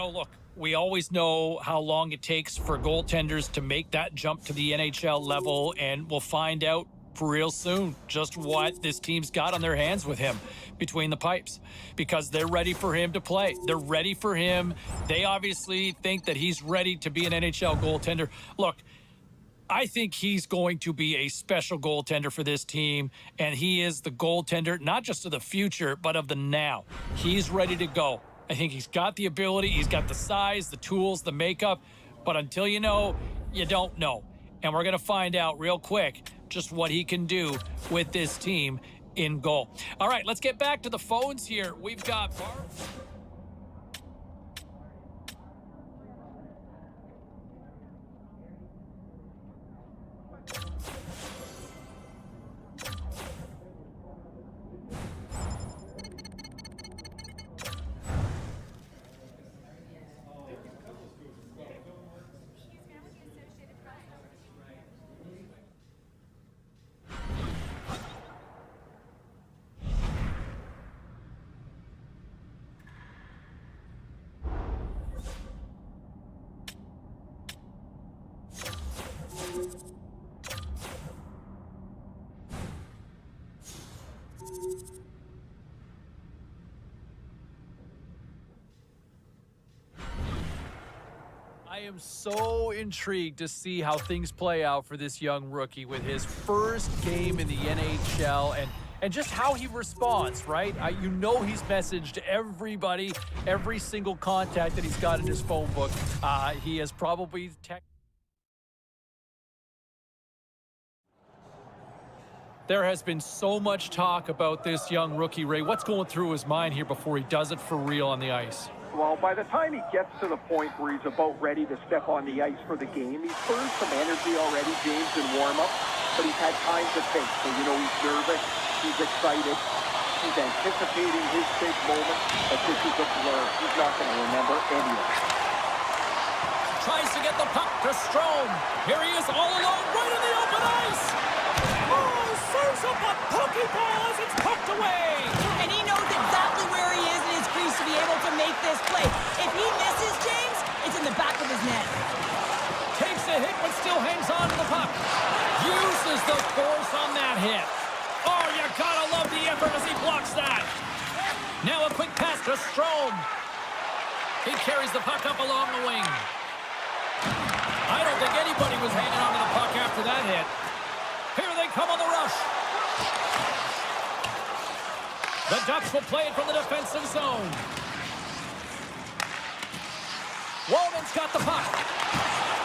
Look, we always know how long it takes for goaltenders to make that jump to the NHL level, and we'll find out real soon just what this team's got on their hands with him between the pipes, because they're ready for him to play. They're ready for him. They obviously think that he's ready to be an NHL goaltender. Look, I think he's going to be a special goaltender for this team, and he is the goaltender not just of the future, but of the now. He's ready to go. I think he's got the ability, he's got the size, the tools, the makeup, but until you know, you don't know. And we're going to find out real quick just what he can do with this team in goal. All right, let's get back to the phones here. We've got I am so intrigued to see how things play out for this young rookie with his first game in the NHL and just how he responds, right? You know he's messaged everybody, every single contact that he's got in his phone book. He has probably There has been so much talk about this young rookie, Ray. What's going through his mind here before he does it for real on the ice? Well, by the time he gets to the point where he's about ready to step on the ice for the game, he's burned some energy already, James, in warm-up, but he's had time to think. So, he's nervous, he's excited, he's anticipating his big moment, but this is a blur. He's not going to remember any of it. Tries to get the puck to Strome. Here he is all alone, right in the open ice. Oh, serves up a pokeball as it's poked away. And he knows exactly where he is in his crease to be able to make this play. If he misses, James, it's in the back of his net. Takes a hit, but still hangs on to the puck. Uses the force on that hit. Oh, you gotta love the effort as he blocks that. Now a quick pass to Strome. He carries the puck up along the wing. I don't think anybody was hanging on to the puck after that hit. Here they come on the rush. The Ducks will play it from the defensive zone. Walden's got the puck.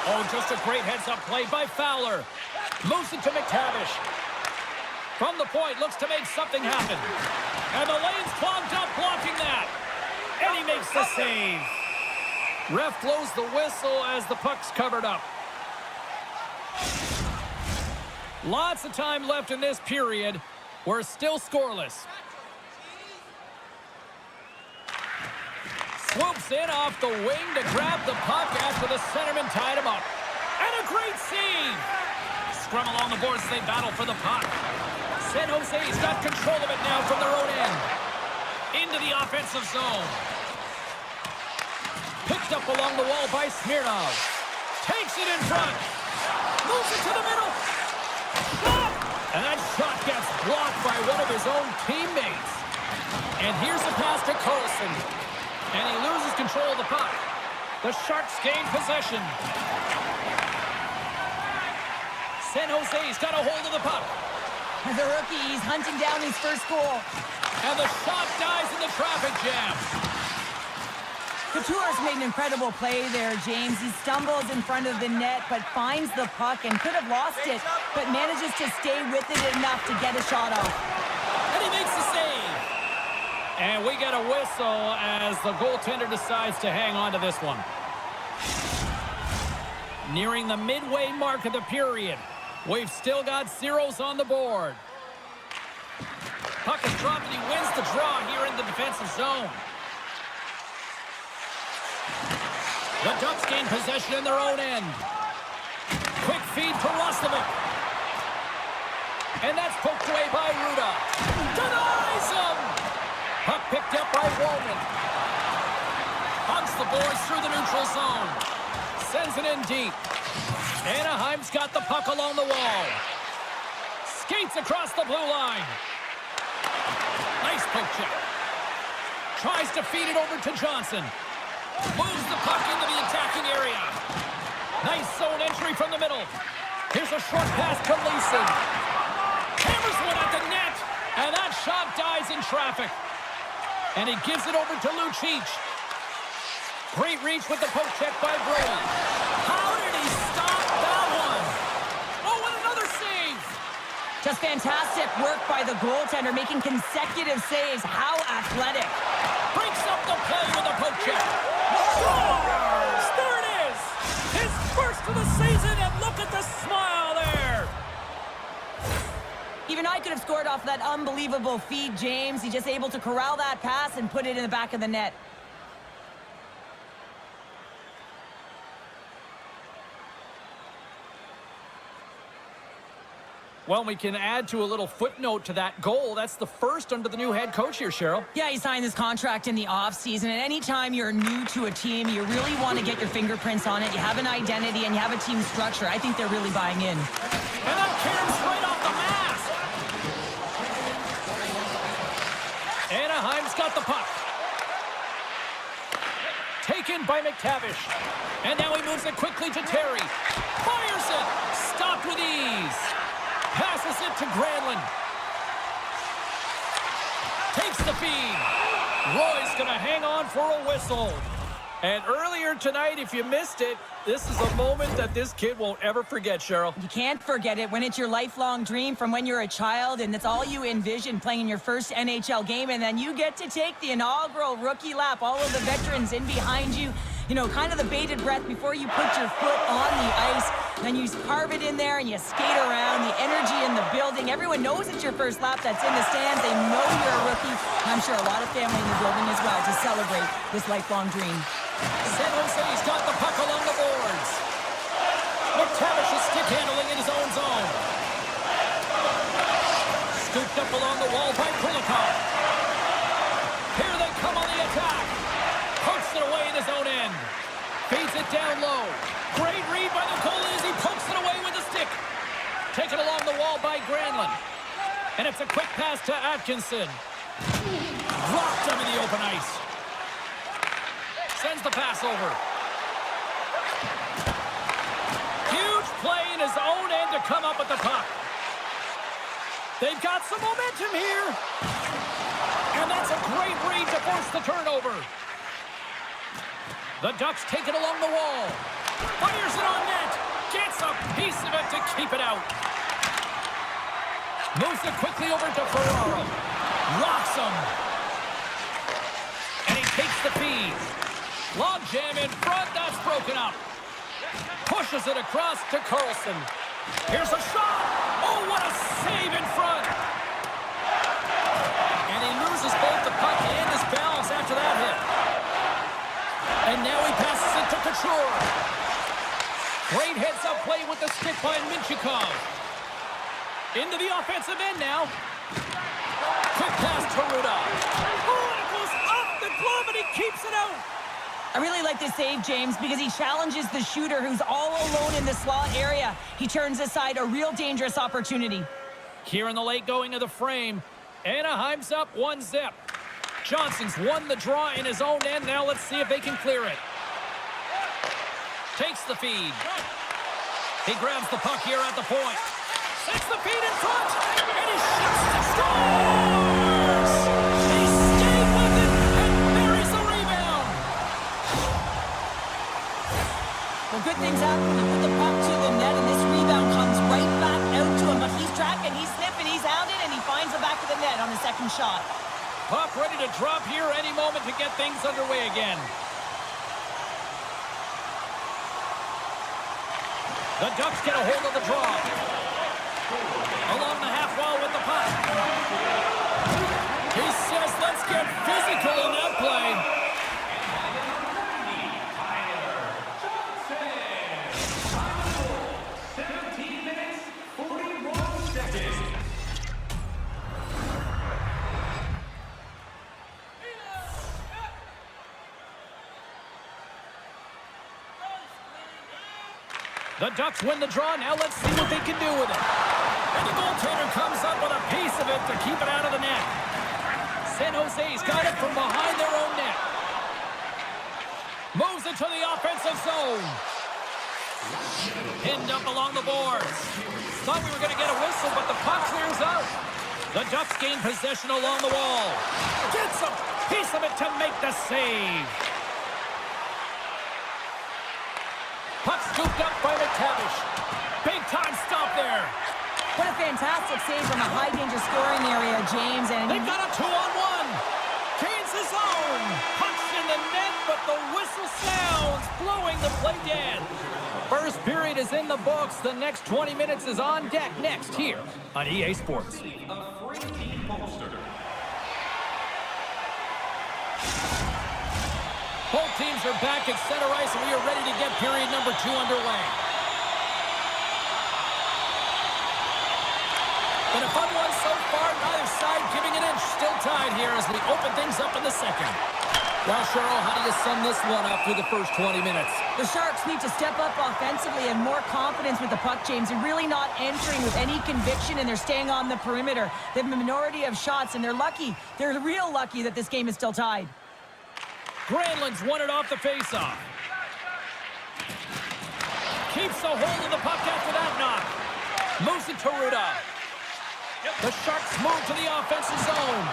Oh, just a great heads-up play by Fowler. Moves it to McTavish. From the point, looks to make something happen. And the lane's clogged up, blocking that. And he makes the save. Ref blows the whistle as the puck's covered up. Lots of time left in this period. We're still scoreless. Swoops in off the wing to grab the puck after the centerman tied him up. And a great save! Scrum along the boards as they battle for the puck. San Jose's got control of it now from their own end. Into the offensive zone. Picked up along the wall by Smirnov. Takes it in front. Moves it to the middle. Shot! And that shot gets blocked by one of his own teammates. And here's the pass to Carlson. And he loses control of the puck. The Sharks gain possession. San Jose's got a hold of the puck. As a rookie, he's hunting down his first goal. And the shot dies in the traffic jam. Couture's made an incredible play there, James. He stumbles in front of the net, but finds the puck and could have lost it, but manages to stay with it enough to get a shot off. And he makes the save. And we get a whistle as the goaltender decides to hang on to this one. Nearing the midway mark of the period. We've still got zeros on the board. Puck is dropped and he wins the draw here in the defensive zone. The Ducks gain possession in their own end. Quick feed to Roslovic. And that's poked away by Rudolph. Denies him! Puck picked up by Wallman. Hunts the boards through the neutral zone. Sends it in deep. Anaheim's got the puck along the wall. Skates across the blue line. Nice poke check. Tries to feed it over to Johnson. Moves the puck into the attacking area. Nice zone entry from the middle. Here's a short pass to Leeson. Hammers one at the net. And that shot dies in traffic. And he gives it over to Lucic. Great reach with the poke check by Brady. How did he stop that one? Oh, and another save. Just fantastic work by the goaltender, making consecutive saves. How athletic. Breaks up the play with a poke check. Scores! There it is! His first of the season, and look at the smile there! Even I could have scored off that unbelievable feed, James. He's just able to corral that pass and put it in the back of the net. Well, we can add to a little footnote to that goal. That's the first under the new head coach here, Cheryl. Yeah, he signed this contract in the offseason, and anytime you're new to a team, you really want to get your fingerprints on it. You have an identity, and you have a team structure. I think they're really buying in. And that caroms right off the mask. Anaheim's got the puck. Taken by McTavish. And now he moves it quickly to Terry. Fires it. Stopped with ease. Passes it to Granlund. Takes the feed. Roy's going to hang on for a whistle. And earlier tonight, if you missed it, this is a moment that this kid won't ever forget, Cheryl. You can't forget it when it's your lifelong dream from when you're a child, and it's all you envision playing in your first NHL game, and then you get to take the inaugural rookie lap. All of the veterans in behind you, you know, kind of the bated breath before you put your foot on the ice. Then you carve it in there and you skate around. The energy in the building. Everyone knows it's your first lap that's in the stands. They know you're a rookie. And I'm sure a lot of family in the building as well to celebrate this lifelong dream. San Jose's got the puck along the boards. McTavish is stick handling in his own zone. Scooped up along the wall by Kulikov. Here they come on the attack. Pokes it away in his own end. Feeds it down low. Great read by the goalie as he pokes it away with a stick. Taken along the wall by Granlund. And it's a quick pass to Atkinson. Dropped him in the open ice. Sends the pass over. Huge play in his own end to come up with the puck. They've got some momentum here. And that's a great read to force the turnover. The Ducks take it along the wall. Fires it on net. Gets a piece of it to keep it out. Moves it quickly over to Ferraro. Rocks him. And he takes the feed. Log jam in front. That's broken up. Pushes it across to Carlson. Here's a shot. Oh, what a save in front. And he loses both the puck and his balance after that hit. And now he passes it to Couture. Great heads-up play with the stick by Minchikov. Into the offensive end now. Quick pass to Ruda. Oh, it goes off the glove and he keeps it out. I really like this save, James, because he challenges the shooter who's all alone in the slot area. He turns aside a real dangerous opportunity. Here in the late going of the frame, Anaheim's up 1-0. Johnson's won the draw in his own end. Now let's see if they can clear it. Takes the feed. He grabs the puck here at the point. Sets the feed in front. And he shoots to scores! He stayed with it and buries the rebound. Well, good things happen when you put the puck to the net, and this rebound comes right back out to him. But he's tracking, he's sniffing, he's hounded, and he finds the back of the net on the second shot. Puck ready to drop here any moment to get things underway again. The Ducks get a hold of the draw. Along the half wall with the puck. He says, let's get physical in that play. The Ducks win the draw. Now let's see what they can do with it. And the goaltender comes up with a piece of it to keep it out of the net. San Jose's got it from behind their own net. Moves it to the offensive zone. Pinned up along the boards. Thought we were going to get a whistle, but the puck clears out. The Ducks gain possession along the wall. Gets a piece of it to make the save. Puck scooped up by McTavish. Big time stop there. What a fantastic save from a high-danger scoring area, James. And They've got a 2-on-1. Kane's his own. Puck's in the net, but the whistle sounds, blowing the play dead. First period is in the books. The next 20 minutes is on deck next here on EA Sports. Both teams are back at center ice, and we are ready to get period number 2 underway. Been a fun one so far, neither side giving an inch. Still tied here as we open things up in the second. Well, Cheryl, how do you sum this one up through the first 20 minutes? the Sharks need to step up offensively and more confidence with the puck, James, and really not entering with any conviction, and they're staying on the perimeter. They have a minority of shots, and they're lucky. They're real lucky that this game is still tied. Granlund's won it off the faceoff. Keeps a hold of the puck after that knock. Moves it to Ruda. The Sharks move to the offensive zone.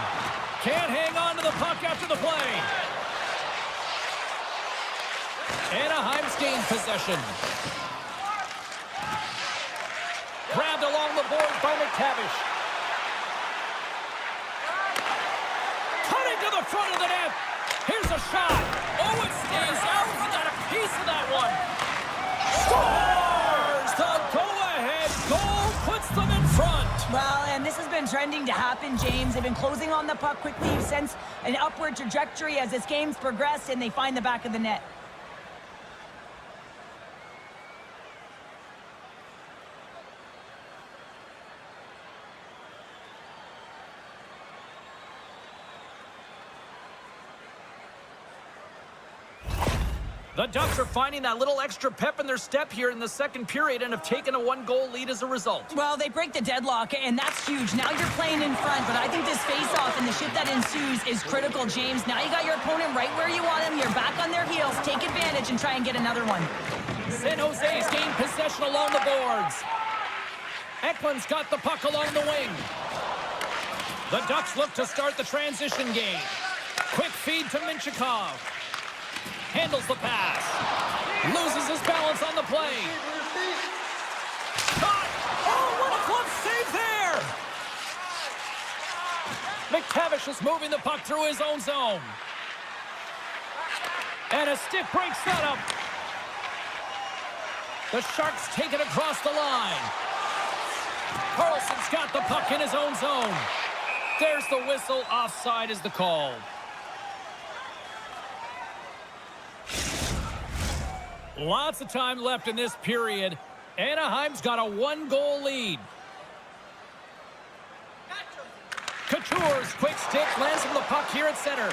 Can't hang on to the puck after the play. Anaheim's gained possession. Grabbed along the boards by McTavish. Cutting to the front of the net. Here's a shot. Oh, it stays out. He got a piece of that one. Scores! The go-ahead goal puts them in front. Well, and this has been trending to happen, James. They've been closing on the puck quickly since an upward trajectory as this game's progressed, and they find the back of the net. The Ducks are finding that little extra pep in their step here in the second period and have taken a one-goal lead as a result. Well, they break the deadlock, and that's huge. Now you're playing in front, but I think this face-off and the shit that ensues is critical, James. Now you got your opponent right where you want him. You're back on their heels. Take advantage and try and get another one. San Jose's gained possession along the boards. Ekman's got the puck along the wing. The Ducks look to start the transition game. Quick feed to Minchikov. Handles the pass. Loses his balance on the play. Caught! Oh, what a glove save there! McTavish is moving the puck through his own zone. And a stick breaks that up. The Sharks take it across the line. Carlson's got the puck in his own zone. There's the whistle. Offside is the call. Lots of time left in this period. Anaheim's got a one-goal lead. Couture's quick stick lands from the puck here at center.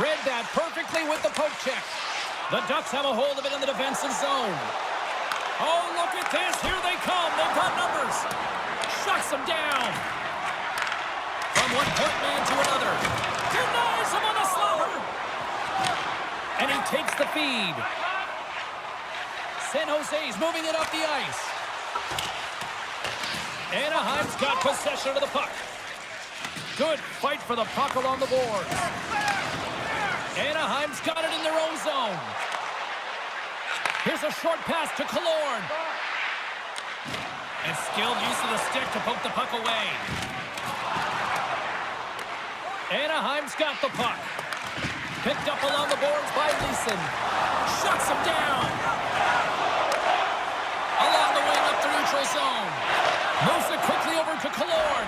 Read that perfectly with the poke check. The Ducks have a hold of it in the defensive zone. Oh, look at this. Here they come. They've got numbers. Shuts them down. From one point man to another. Denies him on the slaughter. And he takes the feed. San Jose's moving it up the ice. Anaheim's got possession of the puck. Good fight for the puck along the boards. Anaheim's got it in their own zone. Here's a short pass to Killorn. And skilled use of the stick to poke the puck away. Anaheim's got the puck. Picked up along the boards by Leeson. Shuts him down. Along the wing up the neutral zone. Moves it quickly over to Killorn.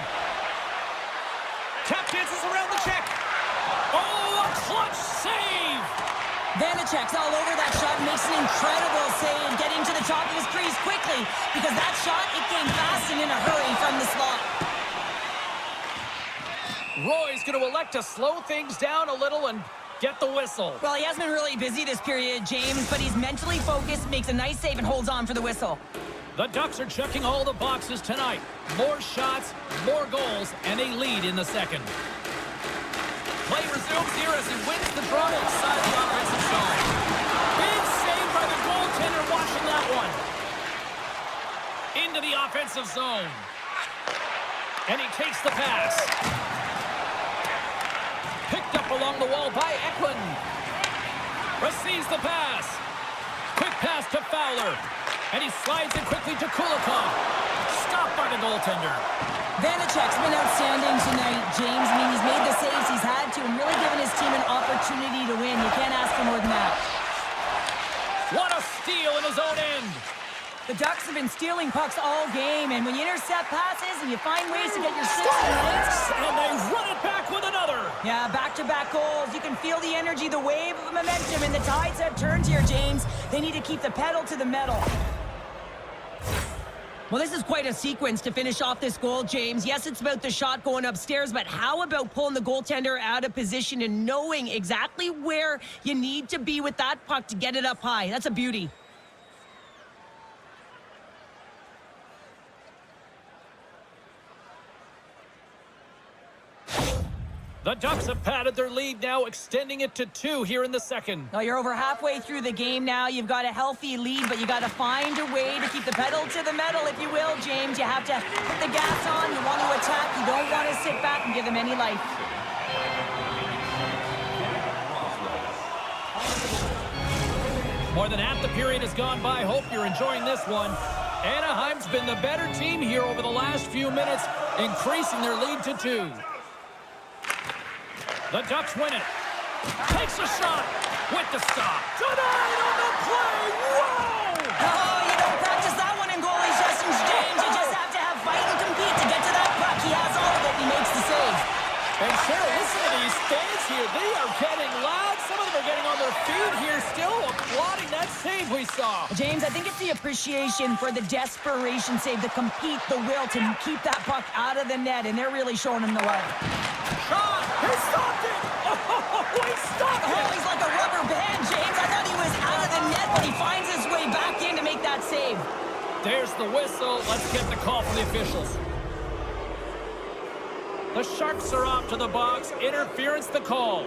Tap dances around the check. Oh, a clutch save! Vanacek's all over that shot, makes an incredible save, getting to the top of his crease quickly, because that shot, it came fast and in a hurry from the slot. Roy's going to elect to slow things down a little and get the whistle. Well, he hasn't been really busy this period, James, but he's mentally focused, makes a nice save, and holds on for the whistle. The Ducks are checking all the boxes tonight. More shots, more goals, and a lead in the second. Play resumes here as he wins the draw inside the offensive zone. Big save by the goaltender watching that one. Into the offensive zone. And he takes the pass. Picked up along the wall by Eklund. Receives the pass. Quick pass to Fowler. And he slides it quickly to Kulikov. Stopped by the goaltender. Vanacek's been outstanding tonight, James. I mean, he's made the saves he's had to and really given his team an opportunity to win. You can't ask for more than that. What a steal in his own end. The Ducks have been stealing pucks all game, and when you intercept passes and you find ways to get your 6 points... And they run it back with another. Yeah, back-to-back goals. You can feel the energy, the wave of momentum, and the tides have turned here, James. They need to keep the pedal to the metal. Well, this is quite a sequence to finish off this goal, James. Yes, it's about the shot going upstairs, but how about pulling the goaltender out of position and knowing exactly where you need to be with that puck to get it up high? That's a beauty. The Ducks have padded their lead now, extending it to 2 here in the second. Well, you're over halfway through the game now. You've got a healthy lead, but you got to find a way to keep the pedal to the metal, if you will, James. You have to put the gas on. You want to attack. You don't want to sit back and give them any life. More than half the period has gone by. Hope you're enjoying this one. Anaheim's been the better team here over the last few minutes, increasing their lead to 2. The Ducks win it. Takes a shot with the stop. Denied on the play. Whoa! Oh, you don't practice that one in goalie sessions, James. You just have to have fight and compete to get to that puck. He has all of it. He makes the save. And Cheryl, listen to these fans here. They are getting loud. Some of them are getting on their feet here still, applauding that save we saw. James, I think it's the appreciation for the desperation save, the compete, the will to keep that puck out of the net, and they're really showing him the love. Shot! He stopped it! Oh, he stopped it! Oh, he's like a rubber band, James. I thought he was out of the net, but he finds his way back in to make that save. There's the whistle. Let's get the call from the officials. The Sharks are off to the box. Interference the call.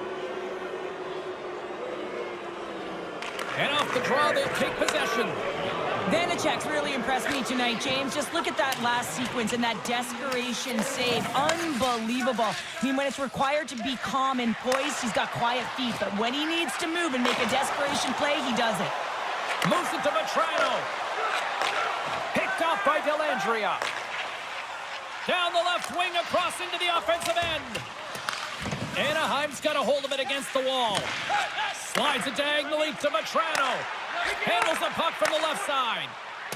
And off the draw, they'll take possession. Vanacek's really impressed me tonight, James. Just look at that last sequence and that desperation save. Unbelievable. I mean, when it's required to be calm and poised, he's got quiet feet. But when he needs to move and make a desperation play, he does it. Moves it to Vetrano. Picked off by Dellandrea. Down the left wing, across into the offensive end. Anaheim's got a hold of it against the wall. Slides it diagonally to Vetrano. Handles the puck from the left side.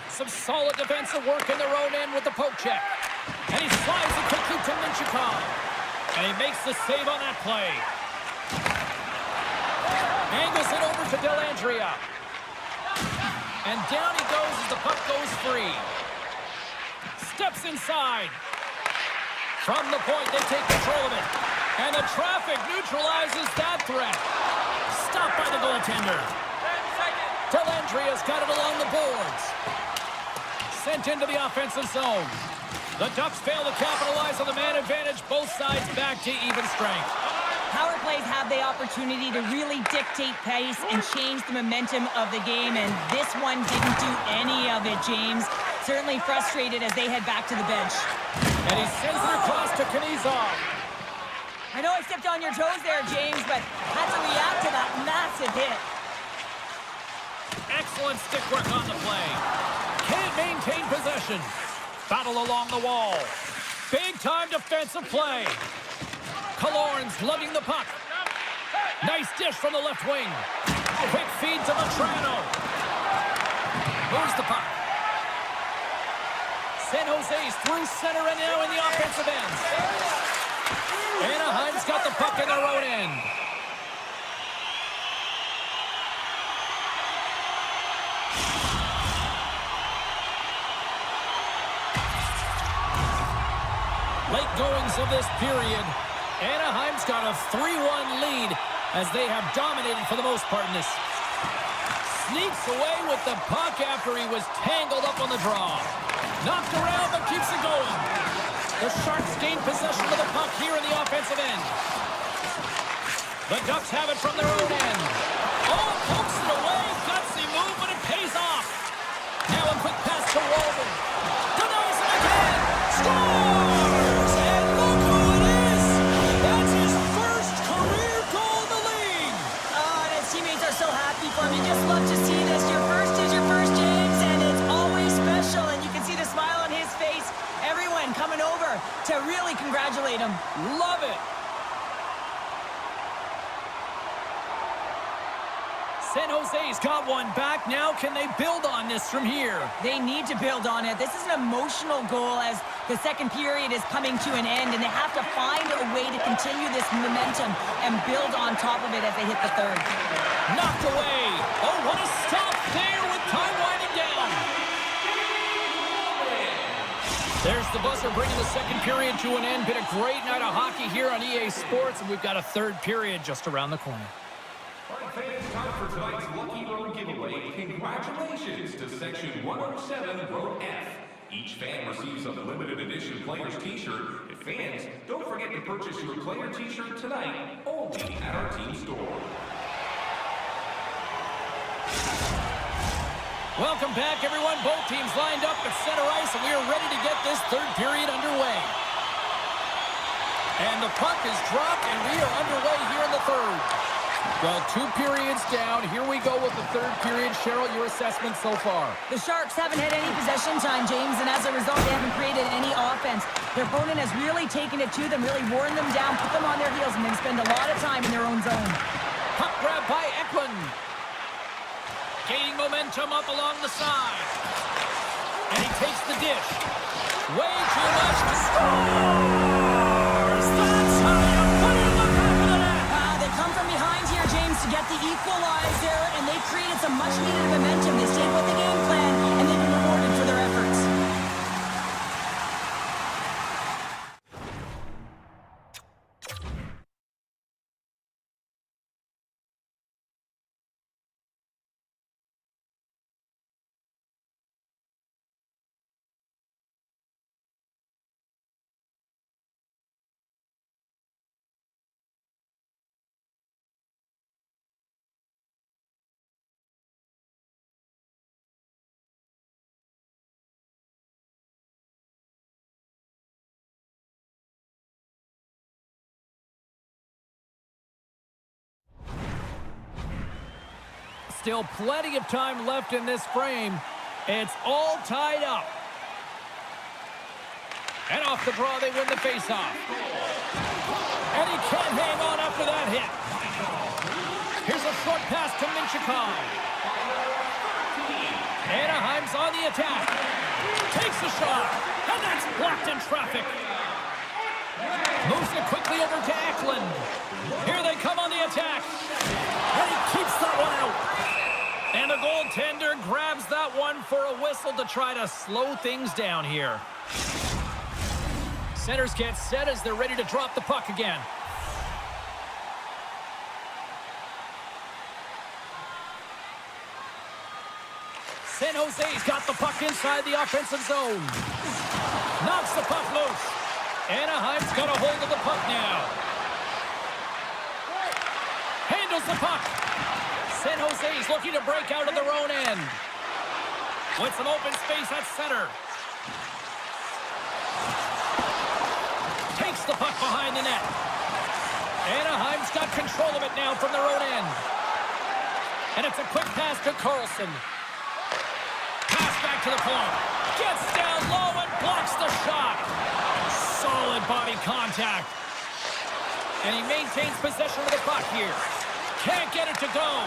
Some solid defensive work in their own end with the poke check. And he slides it quickly to Minchikov. And he makes the save on that play. Angles it over to Dellandrea. And down he goes as the puck goes free. Steps inside. From the point, they take control of it. And the traffic neutralizes that threat. Stopped by the goaltender. Dellandrea's got it along the boards. Sent into the offensive zone. The Ducks fail to capitalize on the man advantage. Both sides back to even strength. Power plays have the opportunity to really dictate pace and change the momentum of the game, and this one didn't do any of it, James. Certainly frustrated as they head back to the bench. And he sends it across to Knizov. I know I stepped on your toes there, James, but had to react to that massive hit. Excellent stick work on the play. Can't maintain possession. Battle along the wall. Big-time defensive play. Killorn's lugging the puck. Nice dish from the left wing. Quick feed to Vetrano. Moves the puck. San Jose's through center and now in the offensive end. Anaheim's got the puck in their own end. Late goings of this period. Anaheim's got a 3-1 lead as they have dominated for the most part in this. Sneaks away with the puck after he was tangled up on the draw. Knocked around, but keeps it going. The Sharks gain possession of the puck here in the offensive end. The Ducks have it from their own end. Oh, pokes it away. Gutsy move, but it pays off. Now a quick pass to Walden. Denies it again. Scores! And look who it is. That's his first career goal in the league. Oh, and his teammates are so happy for him. You just love to see this. Your first is your first, James, and it's always special. And you can see the smile on his face. Everyone coming over to really congratulate him. Love it. San Jose's got one back. Now can they build on this from here? They need to build on it. This is an emotional goal as the second period is coming to an end, and they have to find a way to continue this momentum and build on top of it as they hit the third. Knocked away. Oh, what a stop there with time winding down. There's the buzzer bringing the second period to an end. Been a great night of hockey here on EA Sports, and we've got a third period just around the corner. Fans, time for tonight's Lucky Road giveaway. Congratulations to Section 107, Row F. Each fan receives a limited edition player's t-shirt. And fans, don't forget to purchase your player t-shirt tonight, only at our team store. Welcome back, everyone. Both teams lined up at center ice, and we are ready to get this third period underway. And the puck is dropped, and we are underway here in the third. Well, 2 periods down. Here we go with the third period. Cheryl, your assessment so far? The Sharks haven't had any possession time, James, and as a result, they haven't created any offense. Their opponent has really taken it to them, really worn them down, put them on their heels, and they spend a lot of time in their own zone. Puck grab by Eklund. Gaining momentum up along the side. And he takes the dish. Way too much to scores! That's how you put it in the back of the net! They come from behind here, James, to get the equalizer, and they created some much-needed momentum. They stayed with the game plan, and they've been rewarded for their efforts. Still plenty of time left in this frame. It's all tied up. And off the draw, they win the faceoff. And he can't hang on after that hit. Here's a short pass to Minchikov. Anaheim's on the attack. Takes the shot. And that's blocked in traffic. Moves it quickly over to Eklund. Here they come on the attack. And he keeps that one out. And the goaltender grabs that one for a whistle to try to slow things down here. Centers get set as they're ready to drop the puck again. San Jose's got the puck inside the offensive zone. Knocks the puck loose. Anaheim's got a hold of the puck now. Handles the puck. San Jose's looking to break out of their own end. With some open space at center. Takes the puck behind the net. Anaheim's got control of it now from their own end. And it's a quick pass to Carlson. Pass back to the point. Gets down low and blocks the shot. Solid body contact. And he maintains possession of the puck here. Can't get it to go.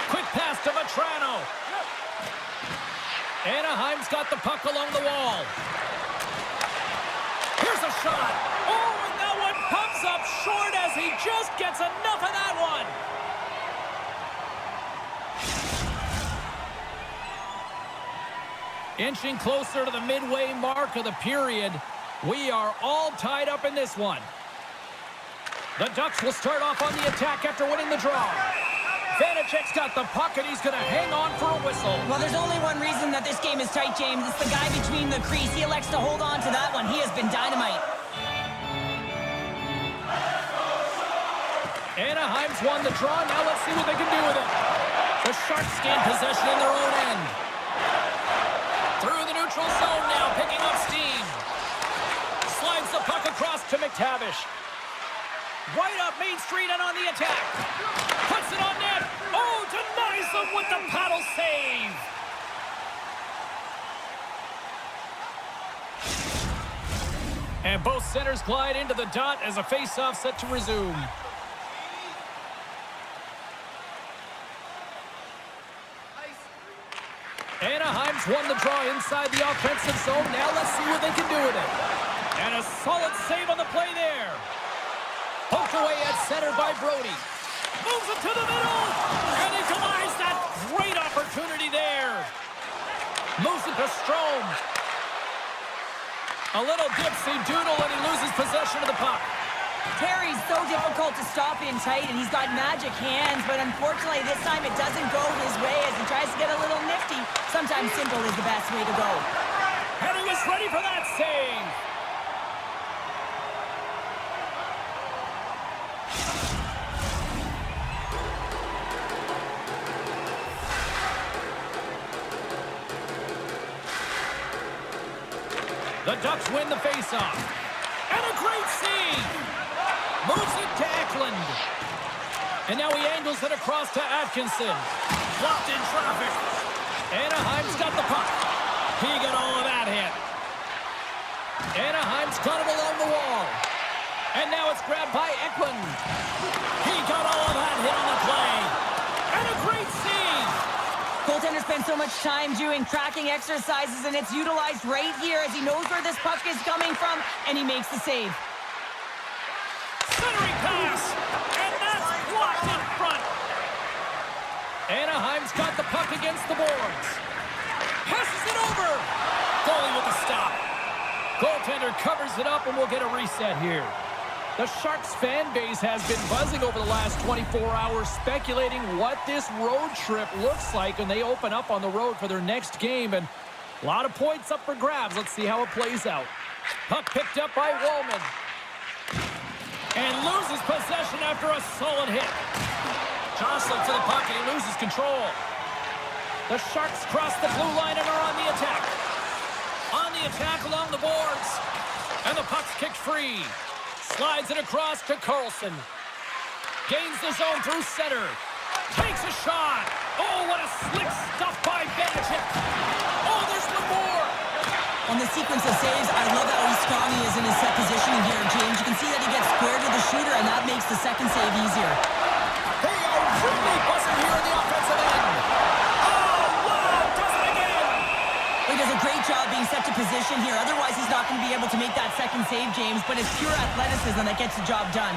Quick pass to Vetrano. Anaheim's got the puck along the wall. Here's a shot. Oh, and that one comes up short as he just gets enough of that one. Inching closer to the midway mark of the period. We are all tied up in this one. The Ducks will start off on the attack after winning the draw. Vanacek's got the puck, and he's going to hang on for a whistle. Well, there's only one reason that this game is tight, James. It's the guy between the crease. He elects to hold on to that one. He has been dynamite. Anaheim's won the draw. Now let's see what they can do with it. The Sharks gain possession in their own end. Through the neutral zone now, picking up steam. Slides the puck across to McTavish. Right up Main Street and on the attack. Puts it on net. Oh, denies them with the paddle save. And both centers glide into the dot as a face-off set to resume. Anaheim's won the draw inside the offensive zone. Now let's see what they can do with it. And a solid save on the play there. Poked away at center by Brody. Moves it to the middle. And he denies that great opportunity there. Moves it to Strome. A little dipsy doodle and he loses possession of the puck. Terry's so difficult to stop in tight, and he's got magic hands, but unfortunately this time it doesn't go his way as he tries to get a little nifty. Sometimes simple is the best way to go. And he was ready for that save. The Ducks win the faceoff. And a great save. Moves it to Eklund. And now he angles it across to Atkinson. Blocked in traffic. Anaheim's got the puck. He got all of that hit. Anaheim's got it along the wall. And now it's grabbed by Eklund. He got all of that hit on the play. And a great save. Goaltender spends so much time doing tracking exercises, and it's utilized right here as he knows where this puck is coming from, and he makes the save. Centering pass, and that's blocked in front. Anaheim's got the puck against the boards. Passes it over. Goalie with the stop. Goaltender covers it up, and we'll get a reset here. The Sharks fan base has been buzzing over the last 24 hours, speculating what this road trip looks like when they open up on the road for their next game. And a lot of points up for grabs. Let's see how it plays out. Puck picked up by Woolman. And loses possession after a solid hit. Jostling to the puck, and he loses control. The Sharks cross the blue line and are on the attack. On the attack along the boards. And the puck's kicked free. Slides it across to Carlson. Gains the zone through center. Takes a shot. Oh, what a slick stuff by Vanacek. Oh, there's one more. On the sequence of saves, I love how Iskani is in his set positioning here, James. You can see that he gets square to the shooter, and that makes the second save easier. They are really buzzing here in the offensive end. Oh, wow, does it again. He does a great job being set to position here. Otherwise, he's not going to be able to make that second save, James, but it's pure athleticism that gets the job done.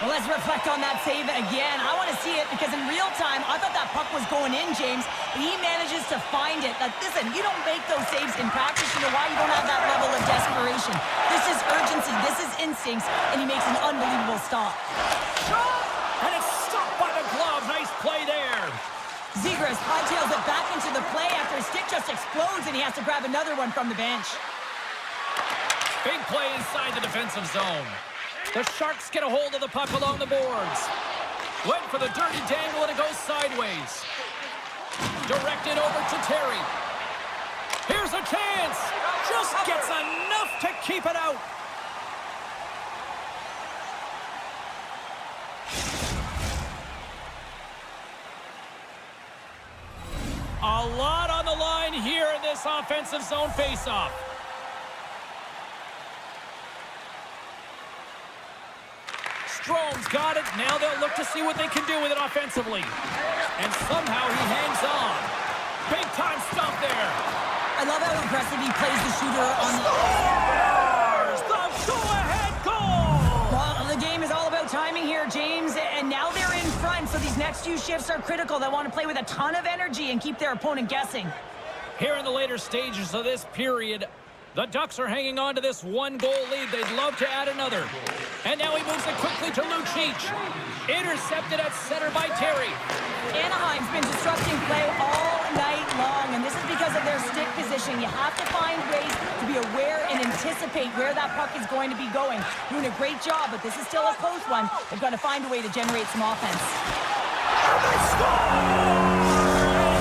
Well, let's reflect on that save again. I want to see it because in real time, I thought that puck was going in, James, but he manages to find it. Like, listen, you don't make those saves in practice. You know why? You don't have that level of desperation. This is urgency. This is instincts, and he makes an unbelievable stop. Shot! And it's stopped by the glove. Nice play there. Zegras hightails it back into the play after his stick just explodes, and he has to grab another one from the bench. Big play inside the defensive zone. The Sharks get a hold of the puck along the boards. Went for the dirty dangle, and it goes sideways. Directed over to Terry. Here's a chance. Just gets enough to keep it out. A lot on the line here in this offensive zone faceoff. Strome's got it. Now they'll look to see what they can do with it offensively. And somehow he hangs on. Big time stuff there. I love how impressive he plays the shooter on the... Scores the go-ahead goal! Well, the game is all about timing here, James, and now they're in front, so these next few shifts are critical. They want to play with a ton of energy and keep their opponent guessing. Here in the later stages of this period, the Ducks are hanging on to this one-goal lead. They'd love to add another. And now he moves it quickly to Lucic. Intercepted at center by Terry. Anaheim's been disrupting play all night long, and this is because of their stick position. You have to find ways to be aware and anticipate where that puck is going to be going. Doing a great job, but this is still a close one. They've got to find a way to generate some offense. And they score!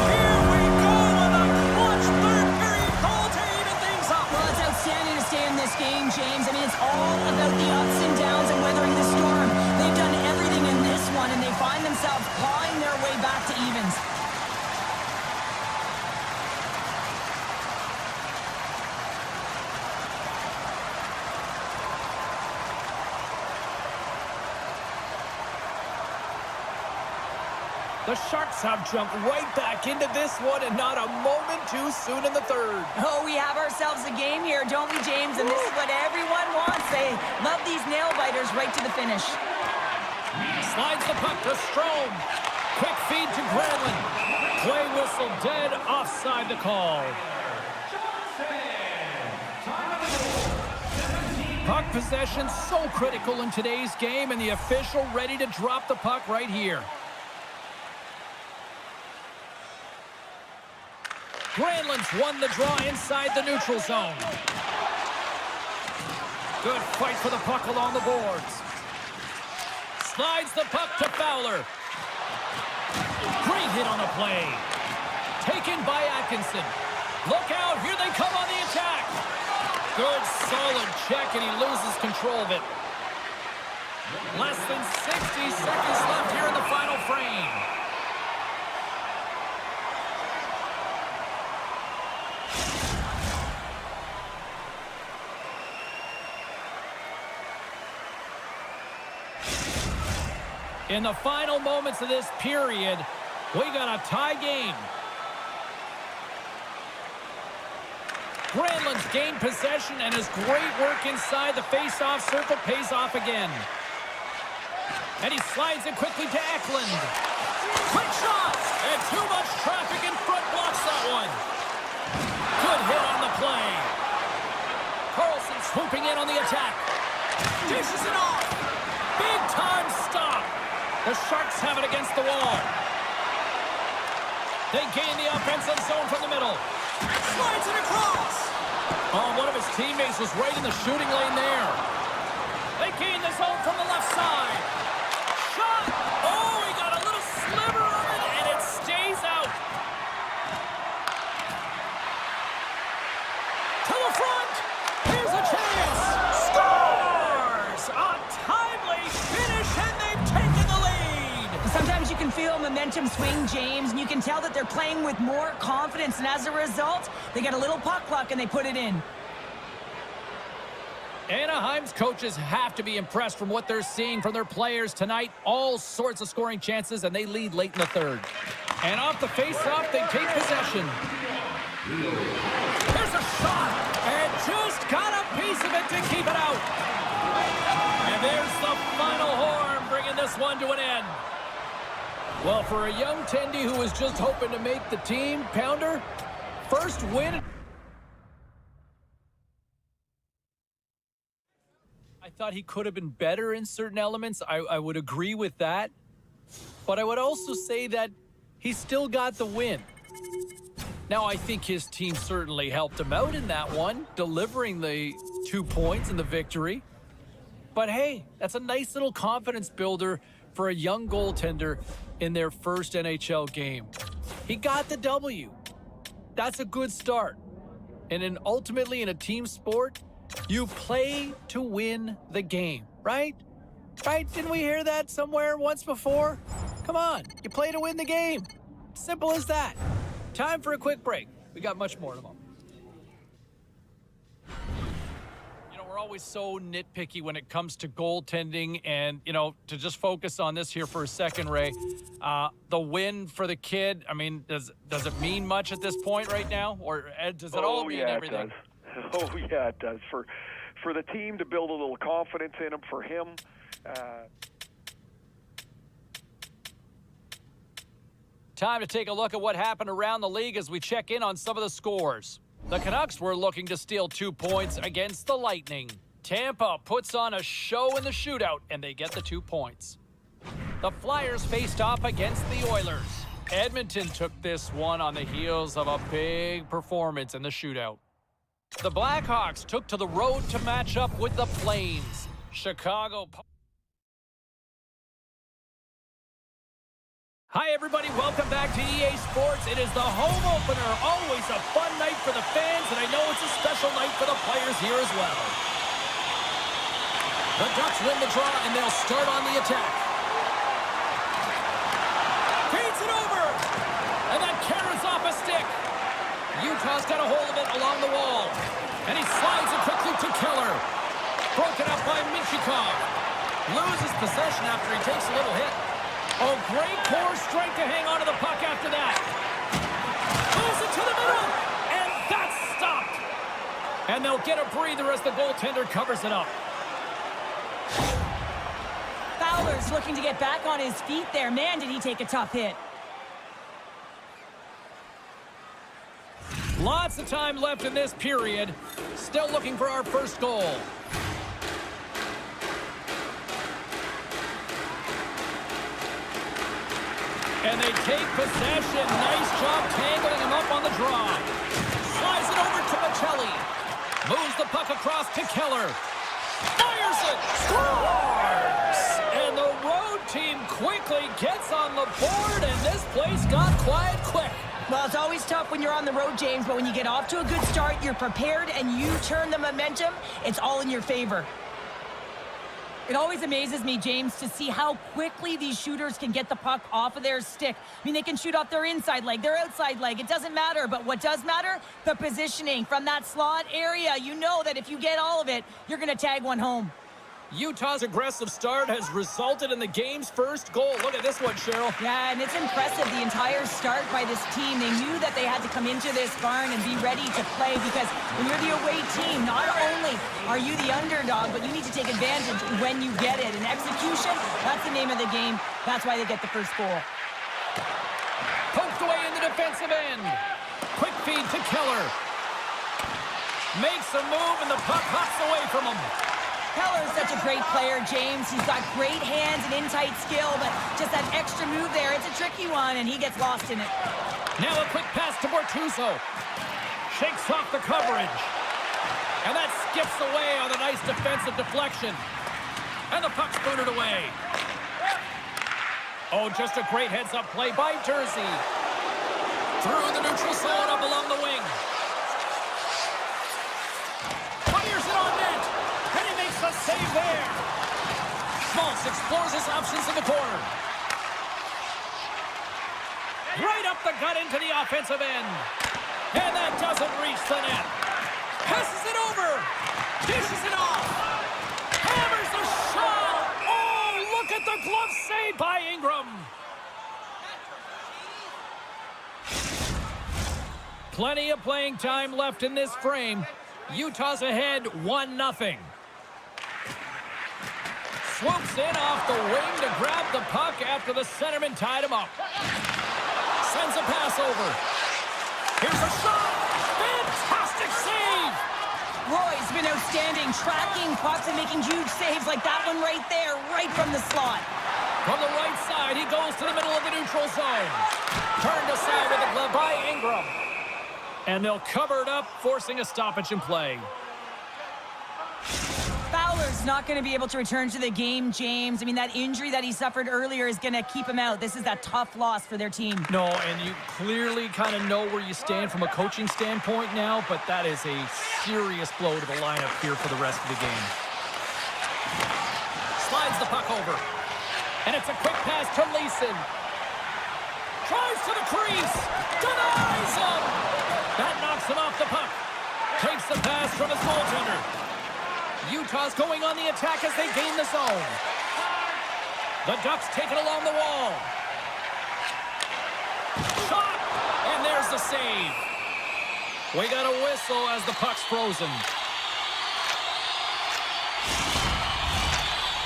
Here we go with a clutch third period goal to even things up. Well, it's outstanding to stay in this game, James. I mean, it's all about the ups and downs and weathering the storm. They've done everything in this one, and they find themselves clawing their way back to evens. The Sharks have jumped right back into this one, and not a moment too soon in the third. Oh, we have ourselves a game here, don't we, James? And this is what everyone wants. They love these nail-biters right to the finish. Slides the puck to Strome. Quick feed to Granlund. Play whistle dead, offside the call. Puck possession so critical in today's game, and the official ready to drop the puck right here. Granlund's won the draw inside the neutral zone. Good fight for the puck along the boards. Slides the puck to Fowler. Great hit on the play. Taken by Atkinson. Look out, here they come on the attack. Good solid check, and he loses control of it. Less than 60 seconds left here in the final frame. In the final moments of this period, we got a tie game. Granlund's gained possession, and his great work inside the face-off circle pays off again. And he slides it quickly to Eklund. Quick shot! And too much traffic in front blocks that one. Good hit on the play. Carlson swooping in on the attack. Dishes it off. Big-time stop. The Sharks have it against the wall. They gain the offensive zone from the middle. Slides it across. Oh, one of his teammates was right in the shooting lane there. They gain the zone from the left side. Shot! Oh, he got a little sliver of it, and it stays out. To the front. Here's a chance. Scores! A timely finish, and they've taken the lead. Sometimes you can feel momentum swing, James, and you can tell that they're playing with more confidence, and as a result, they get a little puck luck and they put it in. Anaheim's coaches have to be impressed from what they're seeing from their players tonight. All sorts of scoring chances, and they lead late in the third. And off the face-off, they take possession. There's a shot, and just got a piece of it to keep it out. And there's the final horn, bringing this one to an end. Well, for a young Tendy who was just hoping to make the team, Pounder, first win. I thought he could have been better in certain elements. I would agree with that. But I would also say that he still got the win. Now, I think his team certainly helped him out in that one, delivering the 2 points in the victory. But hey, that's a nice little confidence builder for a young goaltender in their first NHL game. He got the W. That's a good start. And ultimately in a team sport, you play to win the game, right? Right? Didn't we hear that somewhere once before? Come on, you play to win the game. Simple as that. Time for a quick break. We got much more in a moment. We're always so nitpicky when it comes to goaltending, and, to just focus on this here for a second, Ray. The win for the kid, I mean, does it mean much at this point right now? Or does it all mean everything? It does. Oh, yeah, it does. For the team to build a little confidence in him, for him, Time to take a look at what happened around the league as we check in on some of the scores. The Canucks were looking to steal 2 points against the Lightning. Tampa puts on a show in the shootout, and they get the 2 points. The Flyers faced off against the Oilers. Edmonton took this one on the heels of a big performance in the shootout. The Blackhawks took to the road to match up with the Flames. Chicago... Hi, everybody. Welcome back to EA Sports. It is the home opener. Always a fun night for the fans, and I know it's a special night for the players here as well. The Ducks win the draw, and they'll start on the attack. Feeds it over, and that carries off a stick. Utah's got a hold of it along the wall, and he slides it quickly to Keller. Broken up by Michikov. Loses possession after he takes a little hit. Oh, great core strength to hang on to the puck after that. Pulls it to the middle, and that's stopped. And they'll get a breather as the goaltender covers it up. Fowler's looking to get back on his feet there. Man, did he take a tough hit. Lots of time left in this period. Still looking for our first goal. And they take possession. Nice job tangling him up on the draw. Slides it over to Michelli. Moves the puck across to Keller. Fires it. Scores! And the road team quickly gets on the board, and this place got quiet quick. Well, it's always tough when you're on the road, James, but when you get off to a good start, you're prepared, and you turn the momentum, it's all in your favor. It always amazes me, James, to see how quickly these shooters can get the puck off of their stick. I mean, they can shoot off their inside leg, their outside leg. It doesn't matter, but what does matter? The positioning from that slot area. You know that if you get all of it, you're going to tag one home. Utah's aggressive start has resulted in the game's first goal. Look at this one, Cheryl. Yeah, and it's impressive, the entire start by this team. They knew that they had to come into this barn and be ready to play, because when you're the away team, not only are you the underdog, but you need to take advantage when you get it. And execution, that's the name of the game. That's why they get the first goal. Poked away in the defensive end. Quick feed to Keller. Makes a move, and the puck hops away from him. Keller's such a great player, James. He's got great hands and in-tight skill, but just that extra move there, it's a tricky one, and he gets lost in it. Now a quick pass to Bortuzzo. Shakes off the coverage. And that skips away on a nice defensive deflection. And the puck's booted away. Oh, just a great heads-up play by Jersey. Through the neutral zone up along the wing. Fires it on net. And he makes a save there. Schmaltz explores his options in the corner. Right up the gut into the offensive end. And that doesn't reach the net. Passes it over. Dishes it off. Hammers the shot. Oh, look at the glove save by Ingram. Plenty of playing time left in this frame. Utah's ahead 1-0. Swoops in off the wing to grab the puck after the centerman tied him up. Sends a pass over. Here's a shot. Fantastic save. Roy's been outstanding, tracking pucks and making huge saves like that one right there, right from the slot. From the right side, he goes to the middle of the neutral zone. Turned aside with a glove by Ingram. And they'll cover it up, forcing a stoppage in play. Fowler's not going to be able to return to the game, James. I mean, that injury that he suffered earlier is going to keep him out. This is that tough loss for their team. No, and you clearly kind of know where you stand from a coaching standpoint now, but that is a serious blow to the lineup here for the rest of the game. Slides the puck over. And it's a quick pass to Leeson. Tries to the crease. Denies him. That knocks him off the puck. Takes the pass from his goaltender. Utah's going on the attack as they gain the zone. The Ducks take it along the wall. Shot! And there's the save. We got a whistle as the puck's frozen.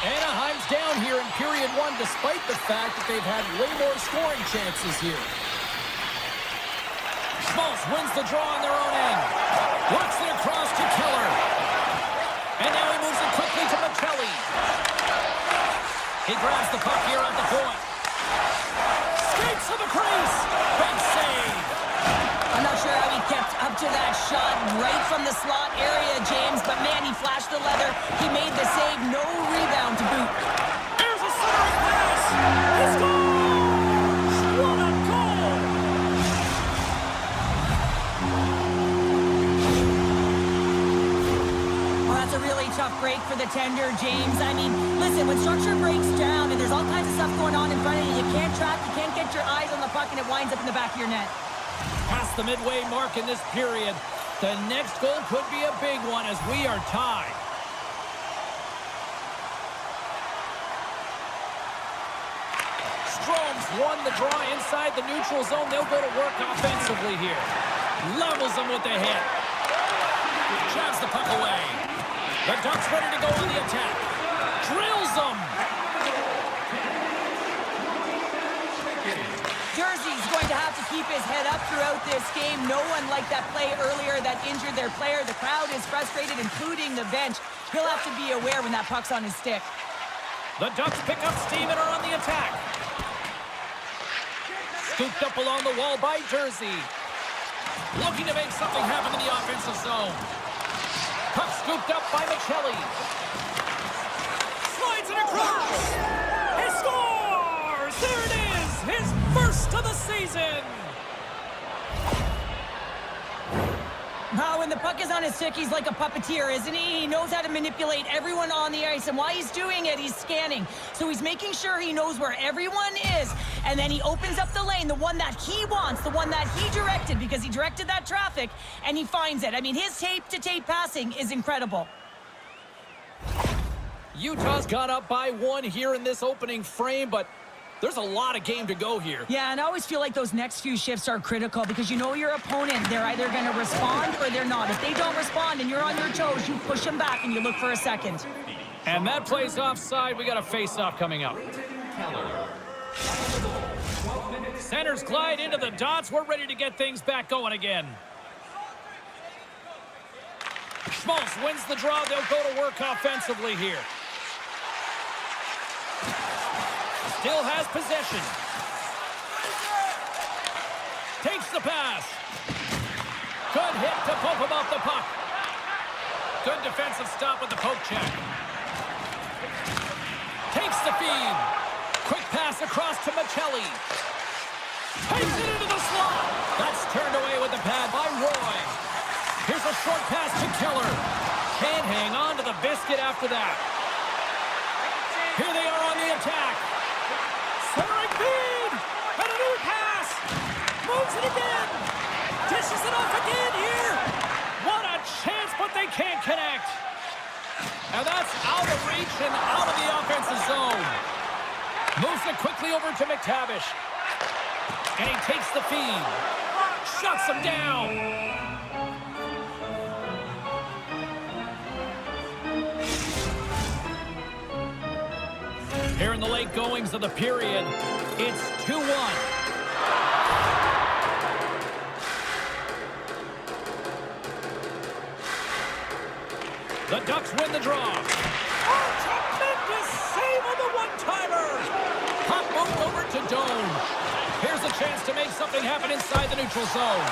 Anaheim's down here in period one, despite the fact that they've had way more scoring chances here. Schmaltz wins the draw on their own end. Works it across to Keller. And now he moves He grabs the puck here at the point. Skates to the crease. Big save. I'm not sure how he kept up to that shot right from the slot area, James, but man, he flashed the leather. He made the save, no rebound to boot. Here's a centering pass. He scores! What a goal! Well, that's a really tough break for the tender, James. I mean, listen, when structure breaks down and there's all kinds of stuff going on in front of you, you can't track, you can't get your eyes on the puck, and it winds up in the back of your net. Past the midway mark in this period. The next goal could be a big one as we are tied. Strome's won the draw inside the neutral zone. They'll go to work offensively here. Levels them with the hit. Jabs the puck away. The Ducks ready to go on the attack. Drills them. Jersey's going to have to keep his head up throughout this game. No one liked that play earlier that injured their player. The crowd is frustrated, including the bench. He'll have to be aware when that puck's on his stick. The Ducks pick up steam and are on the attack. Scooped up along the wall by Jersey. Looking to make something happen in the offensive zone. Puck scooped up by Michelli. Slides it across. He scores! There it is! His first of the season! Now, when the puck is on his stick, he's like a puppeteer, isn't he? He knows how to manipulate everyone on the ice, and while he's doing it, he's scanning. So he's making sure he knows where everyone is, and then he opens up the lane, the one that he wants, the one that he directed, because he directed that traffic, and he finds it. I mean, his tape-to-tape passing is incredible. Utah's got up by one here in this opening frame, but there's a lot of game to go here. Yeah, and I always feel like those next few shifts are critical because you know your opponent. They're either going to respond or they're not. If they don't respond and you're on your toes, you push them back and you look for a second. And that plays offside. We got a face-off coming up. Centers glide into the dots. We're ready to get things back going again. Schmaltz wins the draw. They'll go to work offensively here. Still has possession. Takes the pass. Good hit to pump him off the puck. Good defensive stop with the poke check. Takes the feed. Quick pass across to Michelli. Takes it into the slot. That's turned away with the pad by Roy. Here's a short pass to Keller. Can't hang on to the biscuit after that. Here they are on the attack. Centering feed! And a new pass! Moves it again! Dishes it off again here! What a chance, but they can't connect. And that's out of reach and out of the offensive zone. Moves it quickly over to McTavish. And he takes the feed. Shuts him down. Here in the late goings of the period, it's 2-1. The Ducks win the draw. Oh, tremendous save on the one-timer! Puck moved over to Doan. Here's a chance to make something happen inside the neutral zone.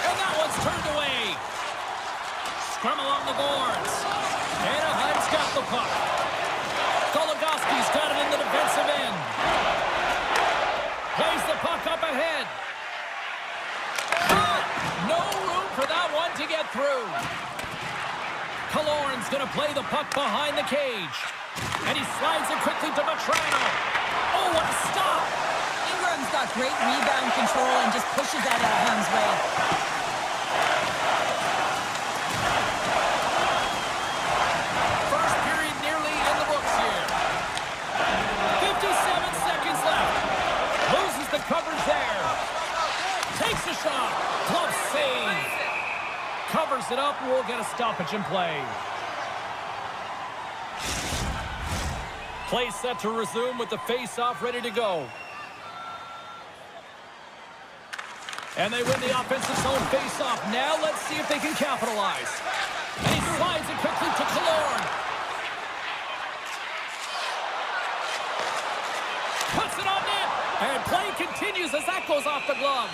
And that one's turned away. Scrum along the boards. Anaheim's got the puck. Goligoski's got it in the defensive end. Plays the puck up ahead. No room for that one to get through. Killorn's going to play the puck behind the cage. And he slides it quickly to Vetrano. Oh, what a stop! Ingram's got great rebound control and just pushes that out of harm's way. First period nearly in the books here. 57 seconds left. Loses the coverage there. Takes a shot. Glove save. Covers it up. We'll get a stoppage in play. Play set to resume with the face-off ready to go. And they win the offensive zone face-off. Now let's see if they can capitalize. And he slides it quickly to Killorn. continues as that goes off the glove.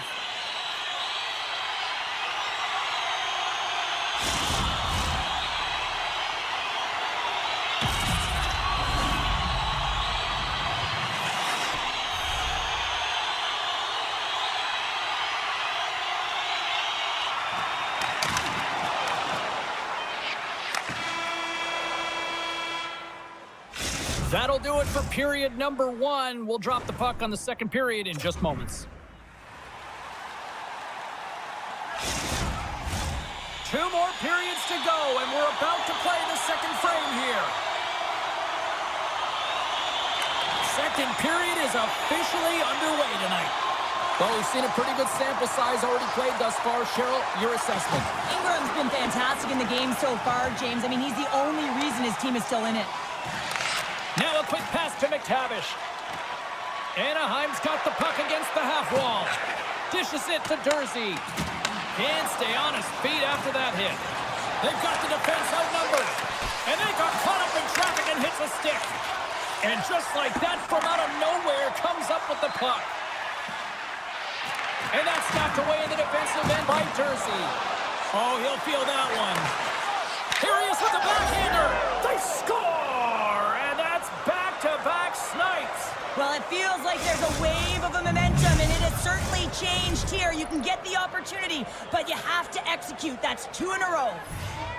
That'll do it for period number 1. We'll drop the puck on the second period in just moments. 2 more periods to go, and we're about to play the second frame here. Second period is officially underway tonight. Well, we've seen a pretty good sample size already played thus far. Cheryl, your assessment? Ingram's been fantastic in the game so far, James. I mean, he's the only reason his team is still in it. Now a quick pass to McTavish. Anaheim's got the puck against the half wall. Dishes it to Durzi. Can't stay on his feet after that hit. They've got the defense outnumbered. And they got caught up in traffic and hits a stick. And just like that, from out of nowhere, comes up with the puck. And that's knocked away in the defensive end by Durzi. Oh, he'll feel that one. Here he is with the backhander. They score! And that's back-to-back snipes. Well, it feels like there's a wave of a momentum, and it has certainly changed here. You can get the opportunity, but you have to execute. That's 2 in a row.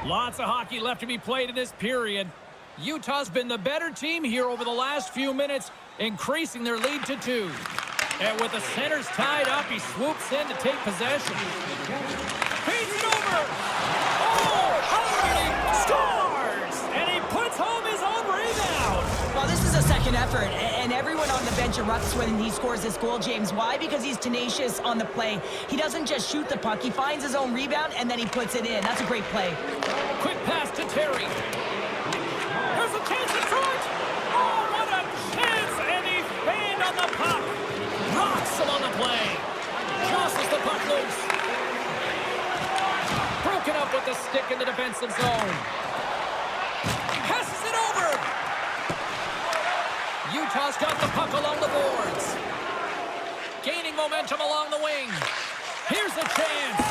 Lots of hockey left to be played in this period. Utah's been the better team here over the last few minutes, increasing their lead to 2. And with the centers tied up, he swoops in to take possession. Feeds it over! Oh, Howard scores! And he puts home his own rebound! Well, this is a second effort, and everyone on the bench erupts when he scores this goal, James. Why? Because he's tenacious on the play. He doesn't just shoot the puck. He finds his own rebound, and then he puts it in. That's a great play. Quick pass to Terry. There's a chance in front! Oh, what a chance! And he fanned on the puck. Rocks him on the play. Jostles the puck loose. Broken up with the stick in the defensive zone. Passes it over. Utah's got the puck along the boards. Gaining momentum along the wing. Here's a chance.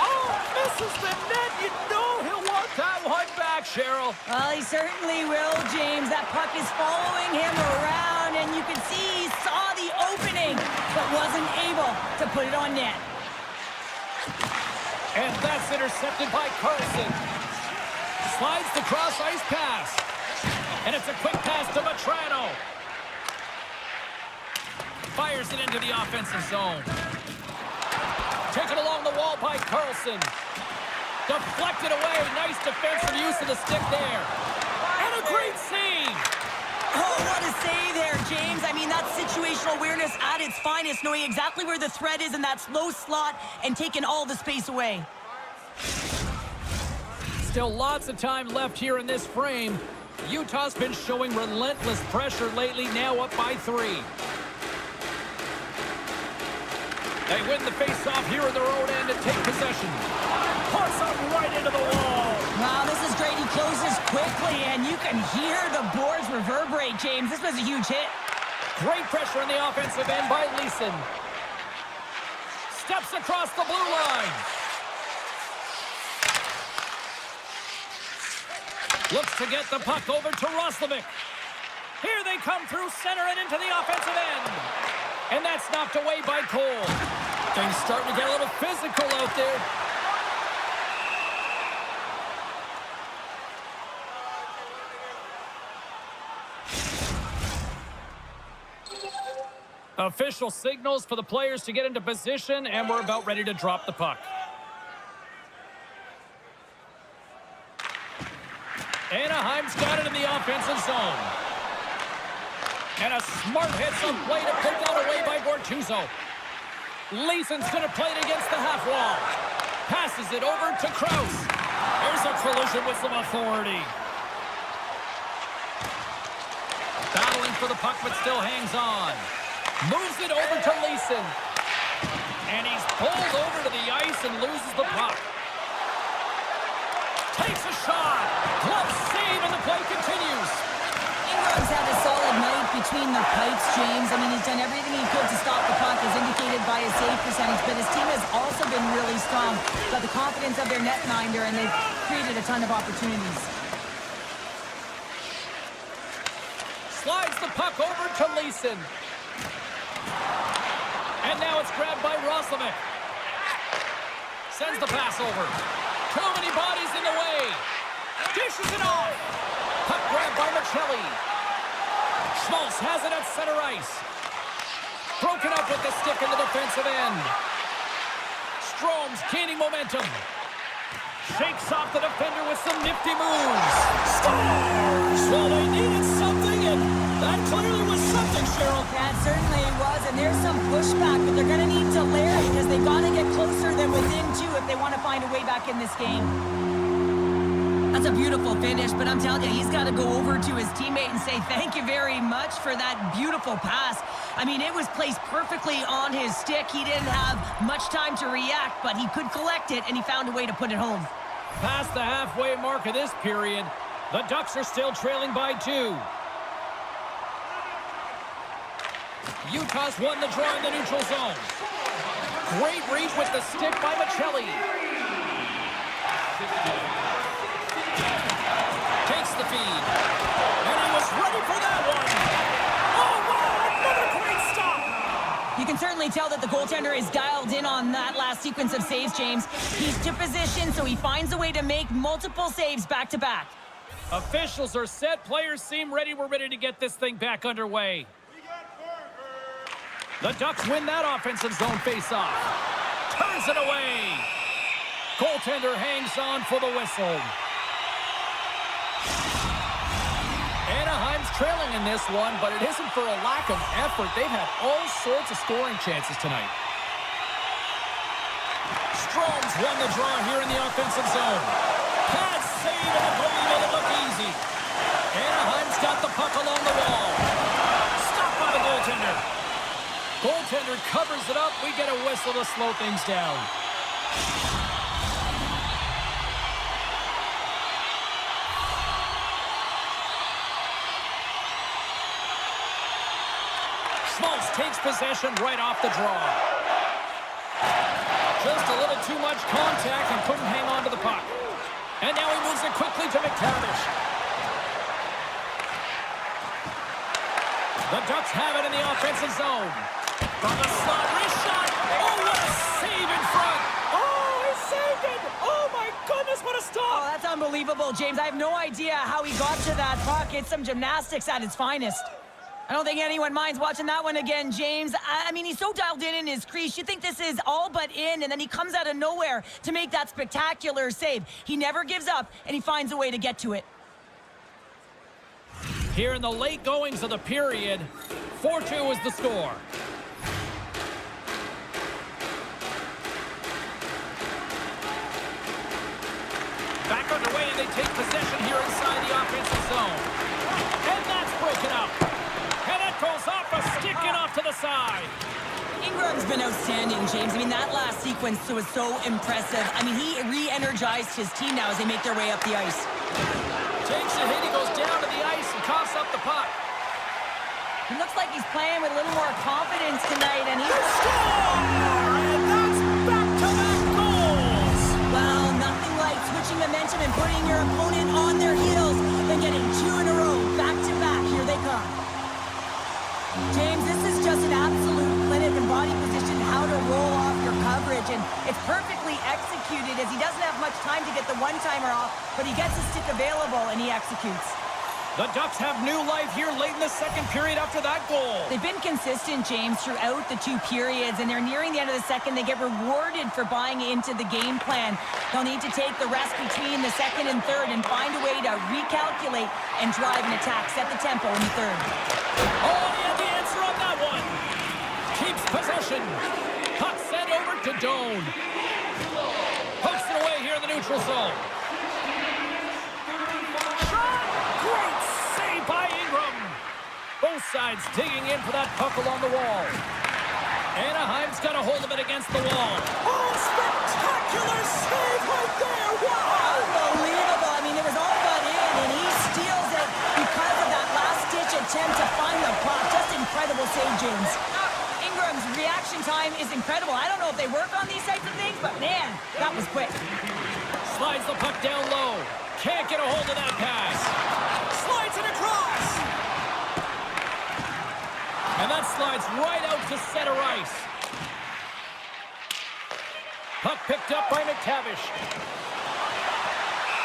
Oh, misses the net. You know he'll want that one back, Cheryl. Well, he certainly will, James. That puck is following him around, and you can see he saw the opening, but wasn't able to put it on net. And that's intercepted by Carlson. Slides the cross-ice pass. And it's a quick pass to Matrano. Fires it into the offensive zone. Taken along the wall by Carlson. Deflected away. Nice defensive use of the stick there. And a great save. Oh, what a save there, James. I mean, that's situational awareness at its finest, knowing exactly where the threat is in that slow slot and taking all the space away. Still lots of time left here in this frame. Utah's been showing relentless pressure lately, now up by 3. They win the face-off here in their own end and take possession. Puts them right into the wall. Wow, this is great. He closes quickly, and you can hear the boards reverberate, James. This was a huge hit. Great pressure on the offensive end by Leeson. Steps across the blue line. Looks to get the puck over to Roslovic. Here they come through center and into the offensive end. And that's knocked away by Cole. Things starting to get a little physical out there. Official signals for the players to get into position, and we're about ready to drop the puck. Anaheim's got it in the offensive zone. And a smart hit on play to pick that away by Bortuzzo. Leeson's going to play it against the half wall. Passes it over to Krause. There's a collision with some authority. Battling for the puck, but still hangs on. Moves it over to Leeson. And he's pulled over to the ice and loses the puck. Takes a shot. Glove save, and the play continues. Ingram's had a solid night between the pipes, James. I mean, he's done everything he could to stop the puck, as indicated by his save percentage, but his team has also been really strong. Got the confidence of their netminder, and they've created a ton of opportunities. Slides the puck over to Leeson. And now it's grabbed by Roslovic. Sends the pass over. Too many bodies in the way. Dishes it off. Puck grabbed by Michelli. Schmaltz has it at center ice. Broken up with the stick in the defensive end. Strome's gaining momentum. Shakes off the defender with some nifty moves. Scores! Well, they needed something, and that clearly was something, Cheryl. That certainly was, and there's some pushback, but they're going to need to layer it because they've got to get closer than within two if they want to find a way back in this game. That's a beautiful finish, but I'm telling you, he's got to go over to his teammate and say thank you very much for that beautiful pass. I mean, it was placed perfectly on his stick. He didn't have much time to react, but he could collect it, and he found a way to put it home. Past the halfway mark of this period, the Ducks are still trailing by 2. Utah's won the draw in the neutral zone. Great reach with the stick by Michelli. Takes the feed. And he was ready for that one. Oh, wow! Another great stop! You can certainly tell that the goaltender is dialed in on that last sequence of saves, James. He's to position, so he finds a way to make multiple saves back-to-back. Officials are set. Players seem ready. We're ready to get this thing back underway. The Ducks win that offensive zone face-off. Turns it away. Goaltender hangs on for the whistle. Anaheim's trailing in this one, but it isn't for a lack of effort. They've had all sorts of scoring chances tonight. Strome's won the draw here in the offensive zone. Pass save, and the goalie made it look easy. Anaheim's got the puck along the wall. Stopped by the goaltender. Goaltender covers it up. We get a whistle to slow things down. Schmaltz takes possession right off the draw. Just a little too much contact and couldn't hang on to the puck. And now he moves it quickly to McTavish. The Ducks have it in the offensive zone. From the slot, wrist shot. Oh, what a save in front. Oh, he saved it. Oh, my goodness, what a stop. Oh, that's unbelievable, James. I have no idea how he got to that puck. It's some gymnastics at its finest. I don't think anyone minds watching that one again, James. I mean, he's so dialed in his crease. You think this is all but in, and then he comes out of nowhere to make that spectacular save. He never gives up, and he finds a way to get to it. Here in the late goings of the period, 4-2 is the score. Back underway, and they take possession here inside the offensive zone. And that's broken up. And that goes off a stick and off to the side. Ingram's been outstanding, James. I mean, that last sequence was so impressive. I mean, he re-energized his team now as they make their way up the ice. Takes a hit, he goes down to the ice and coughs up the puck. He looks like he's playing with a little more confidence tonight, and he's... And that's back-to-back goals! Well, nothing like switching momentum and putting your opponent on their heels, then getting 2 in a row, back-to-back. Here they come. James, this is just an absolute clinic in body position, how to roll off your coverage, and it's perfectly executed as he doesn't have much time to get the one-timer off, but he gets his stick available and he executes. The Ducks have new life here late in the second period after that goal. They've been consistent, James, throughout the 2 periods, and they're nearing the end of the second. They get rewarded for buying into the game plan. They'll need to take the rest between the second and third and find a way to recalculate and drive an attack, set the tempo in the third. Oh, he had the answer on that one. Keeps possession. Puck sent over to Doan. Pokes it away here in the neutral zone. Great save by Ingram. Both sides digging in for that puck along the wall. Anaheim's got a hold of it against the wall. Oh, spectacular save right there! Wow! Unbelievable. I mean, it was all but in, and he steals it because of that last-ditch attempt to find the puck. incredible save, James. Ingram's reaction time is incredible. I don't know if they work on these types of things, but man, that was quick. Slides the puck down low. Can't get a hold of that pass. Slides it across. And that slides right out to center ice. Puck picked up by McTavish.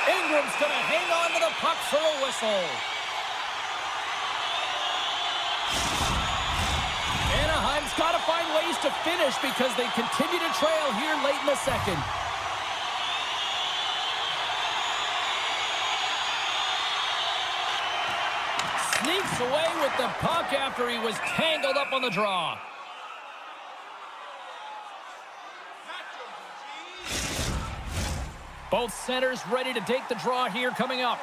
Ingram's going to hang on to the puck for a whistle. Anaheim's got to find ways to finish because they continue to trail here late in the second. Sneaks away with the puck after he was tangled up on the draw. Both centers ready to take the draw here coming up.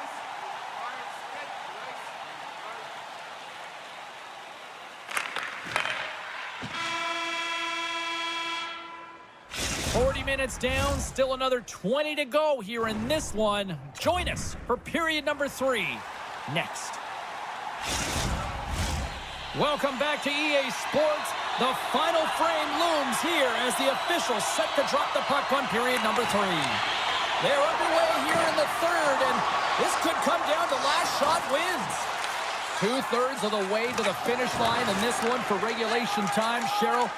Minutes down, still another 20 to go here in this one. Join us for period number 3 next. Welcome back to EA Sports. The final frame looms here as the officials set to drop the puck on period number 3. They're underway here in the third, and this could come down to last shot wins. 2/3 of the way to the finish line in this one for regulation time. Cheryl,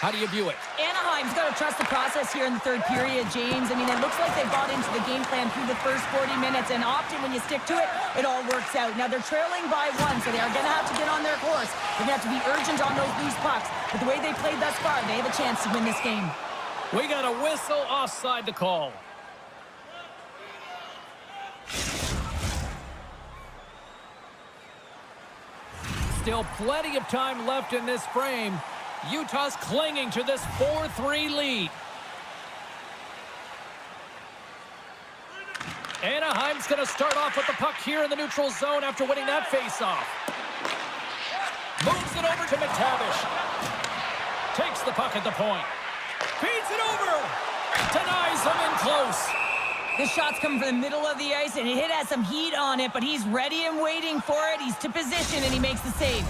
how do you view it? Anaheim's got to trust the process here in the third period, James. I mean, it looks like they bought into the game plan through the first 40 minutes, and often when you stick to it, it all works out. Now, they're trailing by 1, so they are going to have to get on their course. They're going to have to be urgent on those loose pucks. But the way they played thus far, they have a chance to win this game. We got a whistle offside to call. Still plenty of time left in this frame. Utah's clinging to this 4-3 lead. Anaheim's going to start off with the puck here in the neutral zone after winning that faceoff. Moves it over to McTavish. Takes the puck at the point. Feeds it over. Denies him in close. This shot's coming from the middle of the ice, and it has some heat on it, but he's ready and waiting for it. He's to position, and he makes the save.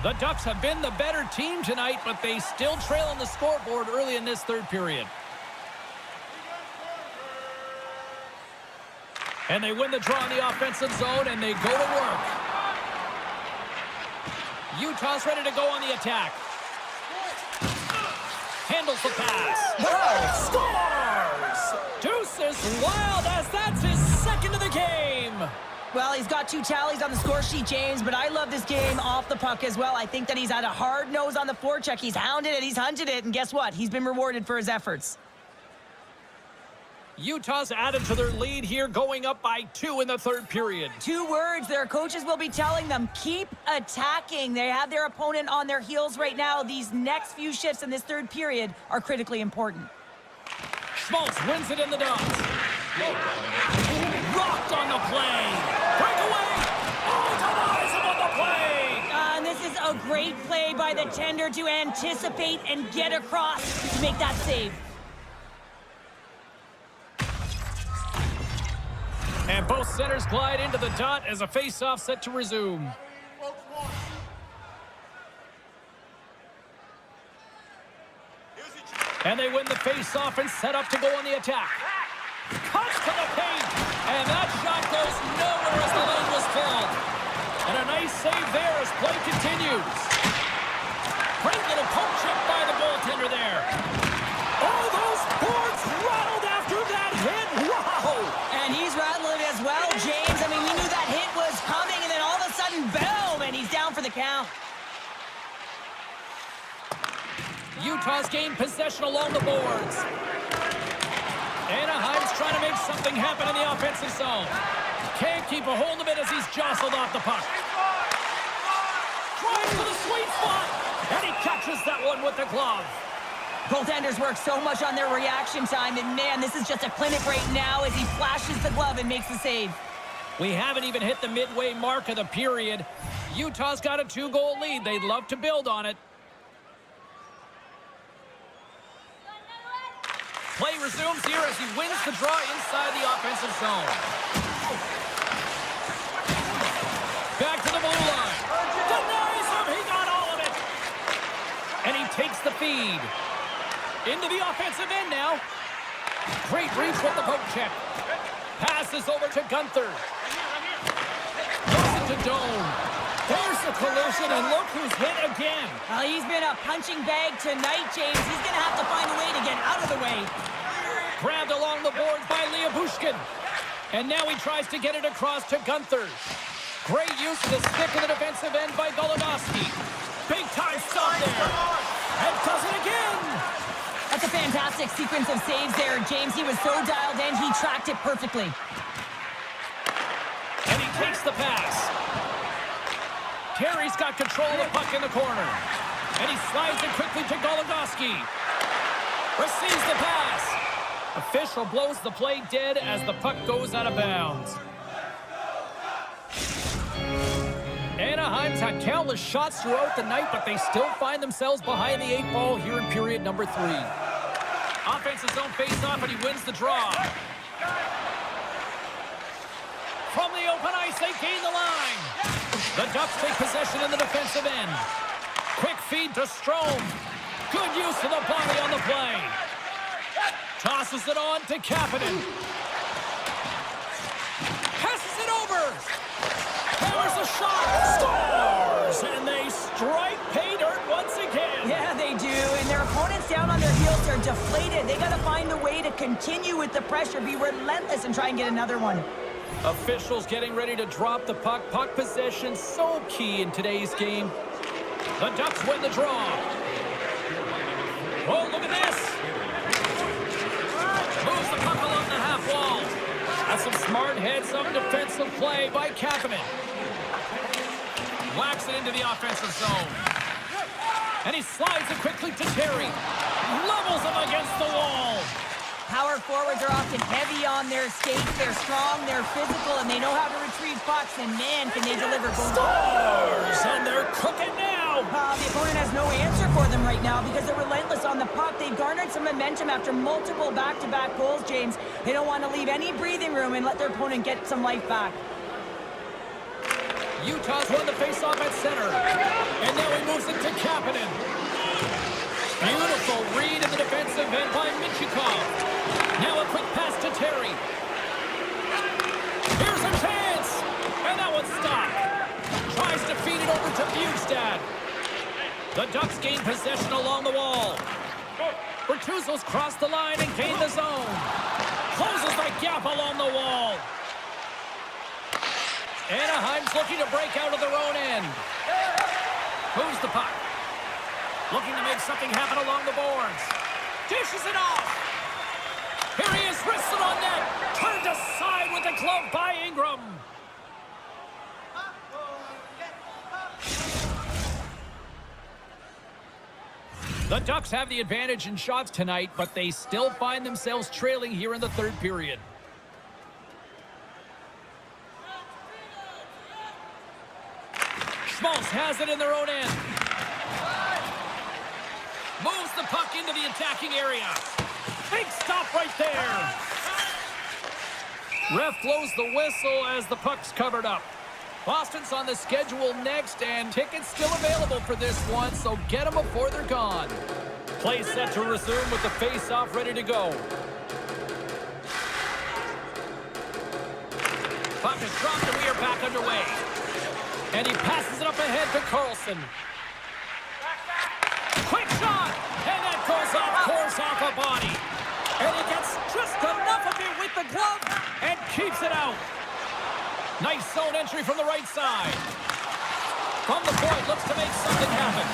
The Ducks have been the better team tonight, but they still trail on the scoreboard early in this third period. And they win the draw in the offensive zone, and they go to work. Utah's ready to go on the attack. Handles the pass. Scores! Deuces Wild as that's his second of the game. Well, he's got 2 tallies on the score sheet, James, but I love this game off the puck as well. I think that he's had a hard nose on the forecheck. He's hounded it, he's hunted it, and guess what? He's been rewarded for his efforts. Utah's added to their lead here, going up by 2 in the third period. 2 words their coaches will be telling them: keep attacking. They have their opponent on their heels right now. These next few shifts in this third period are critically important. Schmaltz wins it in the dots. Rocked on the play. Breakaway. Oh, denies him on the play. And this is a great play by the tender to anticipate and get across to make that save. And both centers glide into the dot as a face-off set to resume. And they win the face-off and set up to go on the attack. Cuts to the paint, and that shot goes nowhere as the lane was filled. And a nice save there as play continues. Great little poke check by the goaltender there. Oh, those boards rattled after that hit. Wow! And he's rattling as well, James. I mean, we knew that hit was coming, and then all of a sudden, boom, and he's down for the count. Utah's gained possession along the boards. Anaheim's trying to make something happen in the offensive zone. Can't keep a hold of it as he's jostled off the puck. Tries for the sweet spot, and he catches that one with the glove. Goaltenders work so much on their reaction time, and man, this is just a clinic right now as he flashes the glove and makes the save. We haven't even hit the midway mark of the period. Utah's got a 2-goal lead. They'd love to build on it. Play resumes here as he wins the draw inside the offensive zone. Back to the blue line. Denies him. He got all of it. Into the offensive end now. Great reach with the poke check. Passes over to Gunther. Goes into Doan. There's the collision, and look who's hit again. Well, he's been a punching bag tonight, James. He's going to have to find a way to get out of the way. Grabbed along the boards by Bushkin. And now he tries to get it across to Gunther. Great use of the stick in the defensive end by Goligoski. Big time stop there. And does it again. That's a fantastic sequence of saves there, James. He was so dialed in, he tracked it perfectly. And he takes the pass. Terry's got control of the puck in the corner. And he slides it quickly to Goligoski. Receives the pass. Official blows the play dead as the puck goes out of bounds. Anaheim's had countless shots throughout the night, but they still find themselves behind the 8 ball here in period number 3. Offensive zone face-off, and he wins the draw. From the open ice, they gain the line. The Ducks take possession in the defensive end. Quick feed to Strome. Good use of the body on the play. Tosses it on to Kapanen. Passes it over. Hammers a shot. Scores! And they strike pay dirt once again. Yeah, they do. And their opponents down on their heels are deflated. They got to find a way to continue with the pressure, be relentless, and try and get another one. Officials getting ready to drop the puck. Puck possession so key in today's game. The Ducks win the draw. Oh, look at this. Moves the puck along the half wall. That's some smart heads-up defensive play by Kapanen. Whacks it into the offensive zone. And he slides it quickly to Terry. Levels him against the wall. Power forwards are often heavy on their skates. They're strong, they're physical, and they know how to retrieve pucks. And man, can they deliver goals. Scores! And they're cooking now. The opponent has no answer for them right now because they're relentless on the puck. They've garnered some momentum after multiple back-to-back goals, James. They don't want to leave any breathing room and let their opponent get some life back. Utah's won the faceoff at center. And now he moves it to Kapanen. Beautiful read in the defensive end by Michikov. Now a quick pass to Terry. Here's a chance. And that one's stopped. Tries to feed it over to Bjugstad. The Ducks gain possession along the wall. Bertuzzo's crossed the line and gained the zone. Closes the gap along the wall. Anaheim's looking to break out of their own end. Moves the puck. Looking to make something happen along the boards. Dishes it off. Here he is, wristed on net. Turned aside with the glove by Ingram. The Ducks have the advantage in shots tonight, but they still find themselves trailing here in the third period. Schmaltz has it in their own end. Moves the puck into the attacking area. Big stop right there. Ref blows the whistle as the puck's covered up. Boston's on the schedule next, and tickets still available for this one, so get them before they're gone. Play set to resume with the face-off ready to go. Puck is dropped, and we are back underway. And he passes it up ahead to Carlson. Quick shot! And that goes off course off a body. And he gets just enough of it with the glove and keeps it out. Nice zone entry from the right side. From the point, looks to make something happen.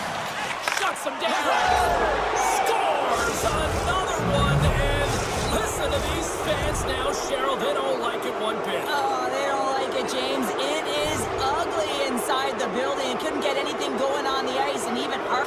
Shuts him down. Scores another one. And listen to these fans now, Cheryl. They don't like it one bit. Oh, they don't like it, James. It is ugly inside the building. It couldn't get anything going on the ice, and even our...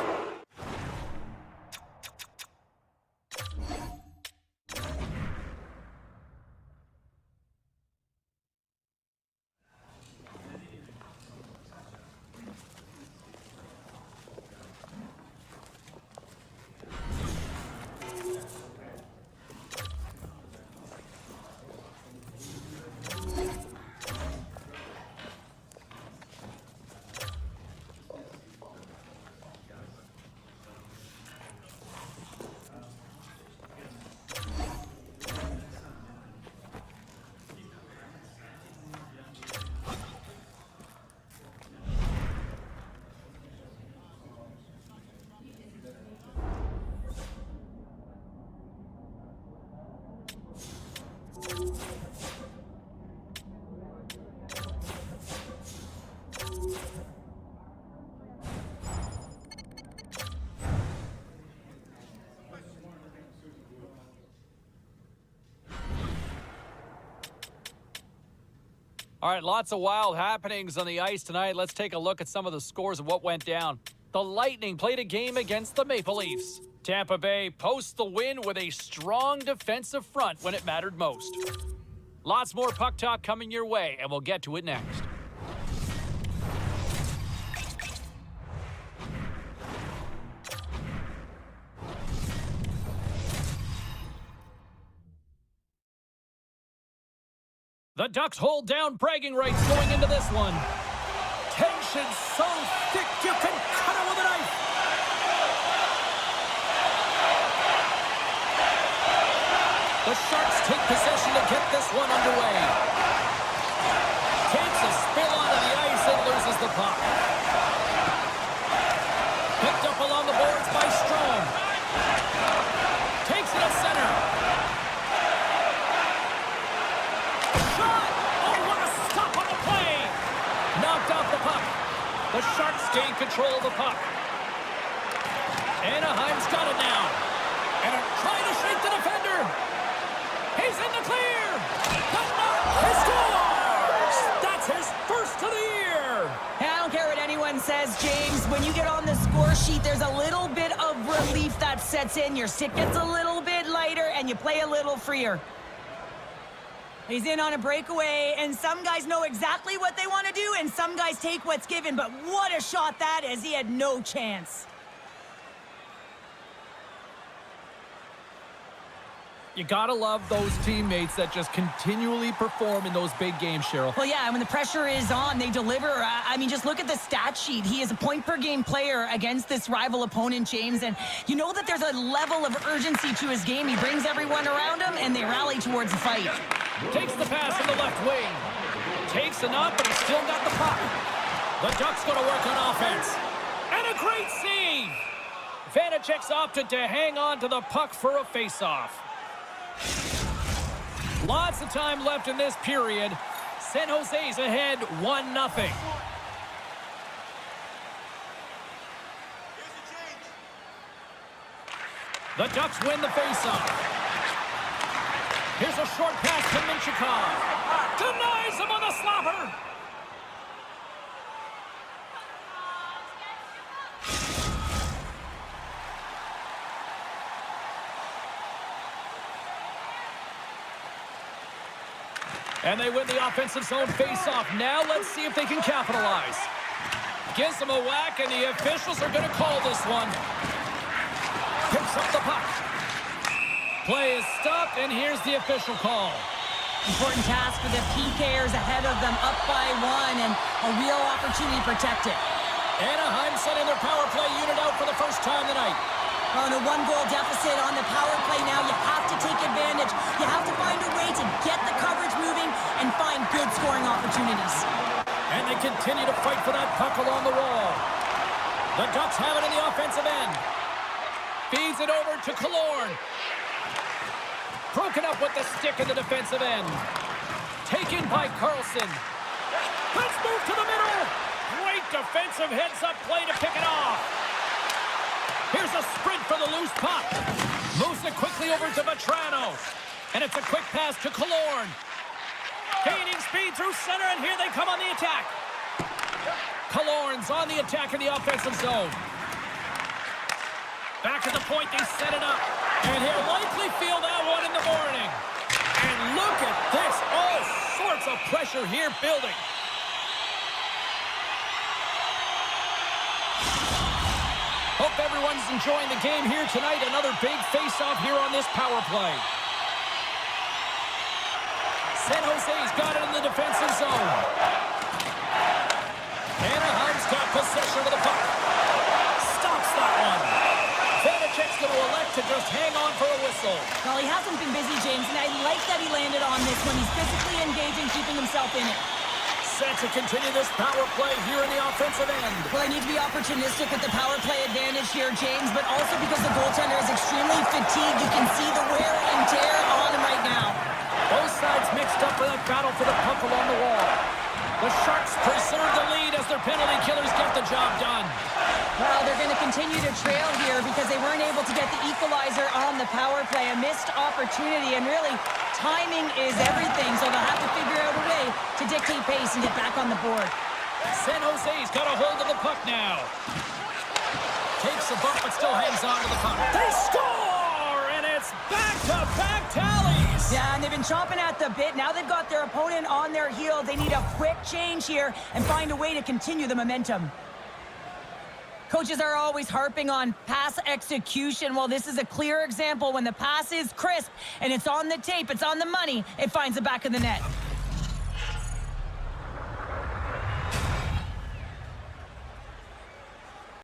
All right, lots of wild happenings on the ice tonight. Let's take a look at some of the scores of what went down. The Lightning played a game against the Maple Leafs. Tampa Bay posts the win with a strong defensive front when it mattered most. Lots more puck talk coming your way, and we'll get to it next. The Ducks hold down bragging rights going into this one. Tension so thick you can cut it with a knife. The Sharks take possession to get this one underway. Takes a spill onto the ice and loses the puck. Picked up along the boards by Strome. Takes it at center. Shot! Oh, what a stop on the play! Knocked off the puck. The Sharks gain control of the puck. Anaheim's got it now. And are trying to shake the defender. He's in the clear! He scores! That's his first of the year! I don't care what anyone says, James. When you get on the score sheet, there's a little bit of relief that sets in. Your stick gets a little bit lighter, and you play a little freer. He's in on a breakaway, and some guys know exactly what they want to do, and some guys take what's given. But what a shot that is. He had no chance. You gotta love those teammates that just continually perform in those big games, Cheryl. Well, yeah, when the pressure is on, they deliver. I mean, just look at the stat sheet. He is a point-per-game player against this rival opponent, James, and you know that there's a level of urgency to his game. He brings everyone around him, and they rally towards the fight. Takes the pass from the left wing. Takes a knock, but he's still got the puck. The Ducks gonna work on offense. And a great save! Vanacek's opted to hang on to the puck for a face-off. Lots of time left in this period. San Jose's ahead 1-0. The Ducks win the faceoff. Here's a short pass to Minchikov. Denies him on the slapper. And they win the offensive zone face-off. Now let's see if they can capitalize. Gives them a whack, and the officials are going to call this one. Picks up the puck. Play is stopped, and here's the official call. Important task for the PKers ahead of them, up by 1, and a real opportunity to protect it. Anaheim sending their power play unit out for the first time tonight. On a 1-goal deficit on the power play now, you have to take advantage. You have to find a way to get the coverage moving and find good scoring opportunities. And they continue to fight for that puck along the wall. The Ducks have it in the offensive end. Feeds it over to Killorn. Broken up with the stick in the defensive end. Taken by Carlson. Let's move to the middle. Great defensive heads-up play to pick it off. Here's a sprint for the loose puck. Moves it quickly over to Vetrano. And it's a quick pass to Killorn. Gaining speed through center, and here they come on the attack. Killorn's on the attack in the offensive zone. Back at the point, they set it up. And he'll likely feel that one in the morning. And look at this. All sorts of pressure here building. Hope everyone's enjoying the game here tonight. Another big face-off here on this power play. San Jose's got it in the defensive zone. Anaheim's got possession of the puck. Stops that one. Vanacek's going to elect to just hang on for a whistle. Well, he hasn't been busy, James, and I like that he landed on this one. He's physically engaging, keeping himself in it. Set to continue this power play here in the offensive end. Well, I need to be opportunistic with the power play advantage here, James, but also because the goaltender is extremely fatigued. You can see the wear and tear on him right now. Both sides mixed up for that battle for the puck along the wall. The Sharks preserve the lead as their penalty killers get the job done. Well, they're going to continue to trail here because they weren't able to get the equalizer on the power play. A missed opportunity, and really, timing is everything, so they'll have to figure out a way to dictate pace and get back on the board. San Jose's got a hold of the puck now. Takes a bump, but still hangs on to the puck. They score, and it's back-to-back tallies. Yeah, and they've been chomping at the bit. Now they've got their opponent on their heel. They need a quick change here and find a way to continue the momentum. Coaches are always harping on pass execution. Well, this is a clear example. When the pass is crisp and it's on the tape, it's on the money, it finds the back of the net.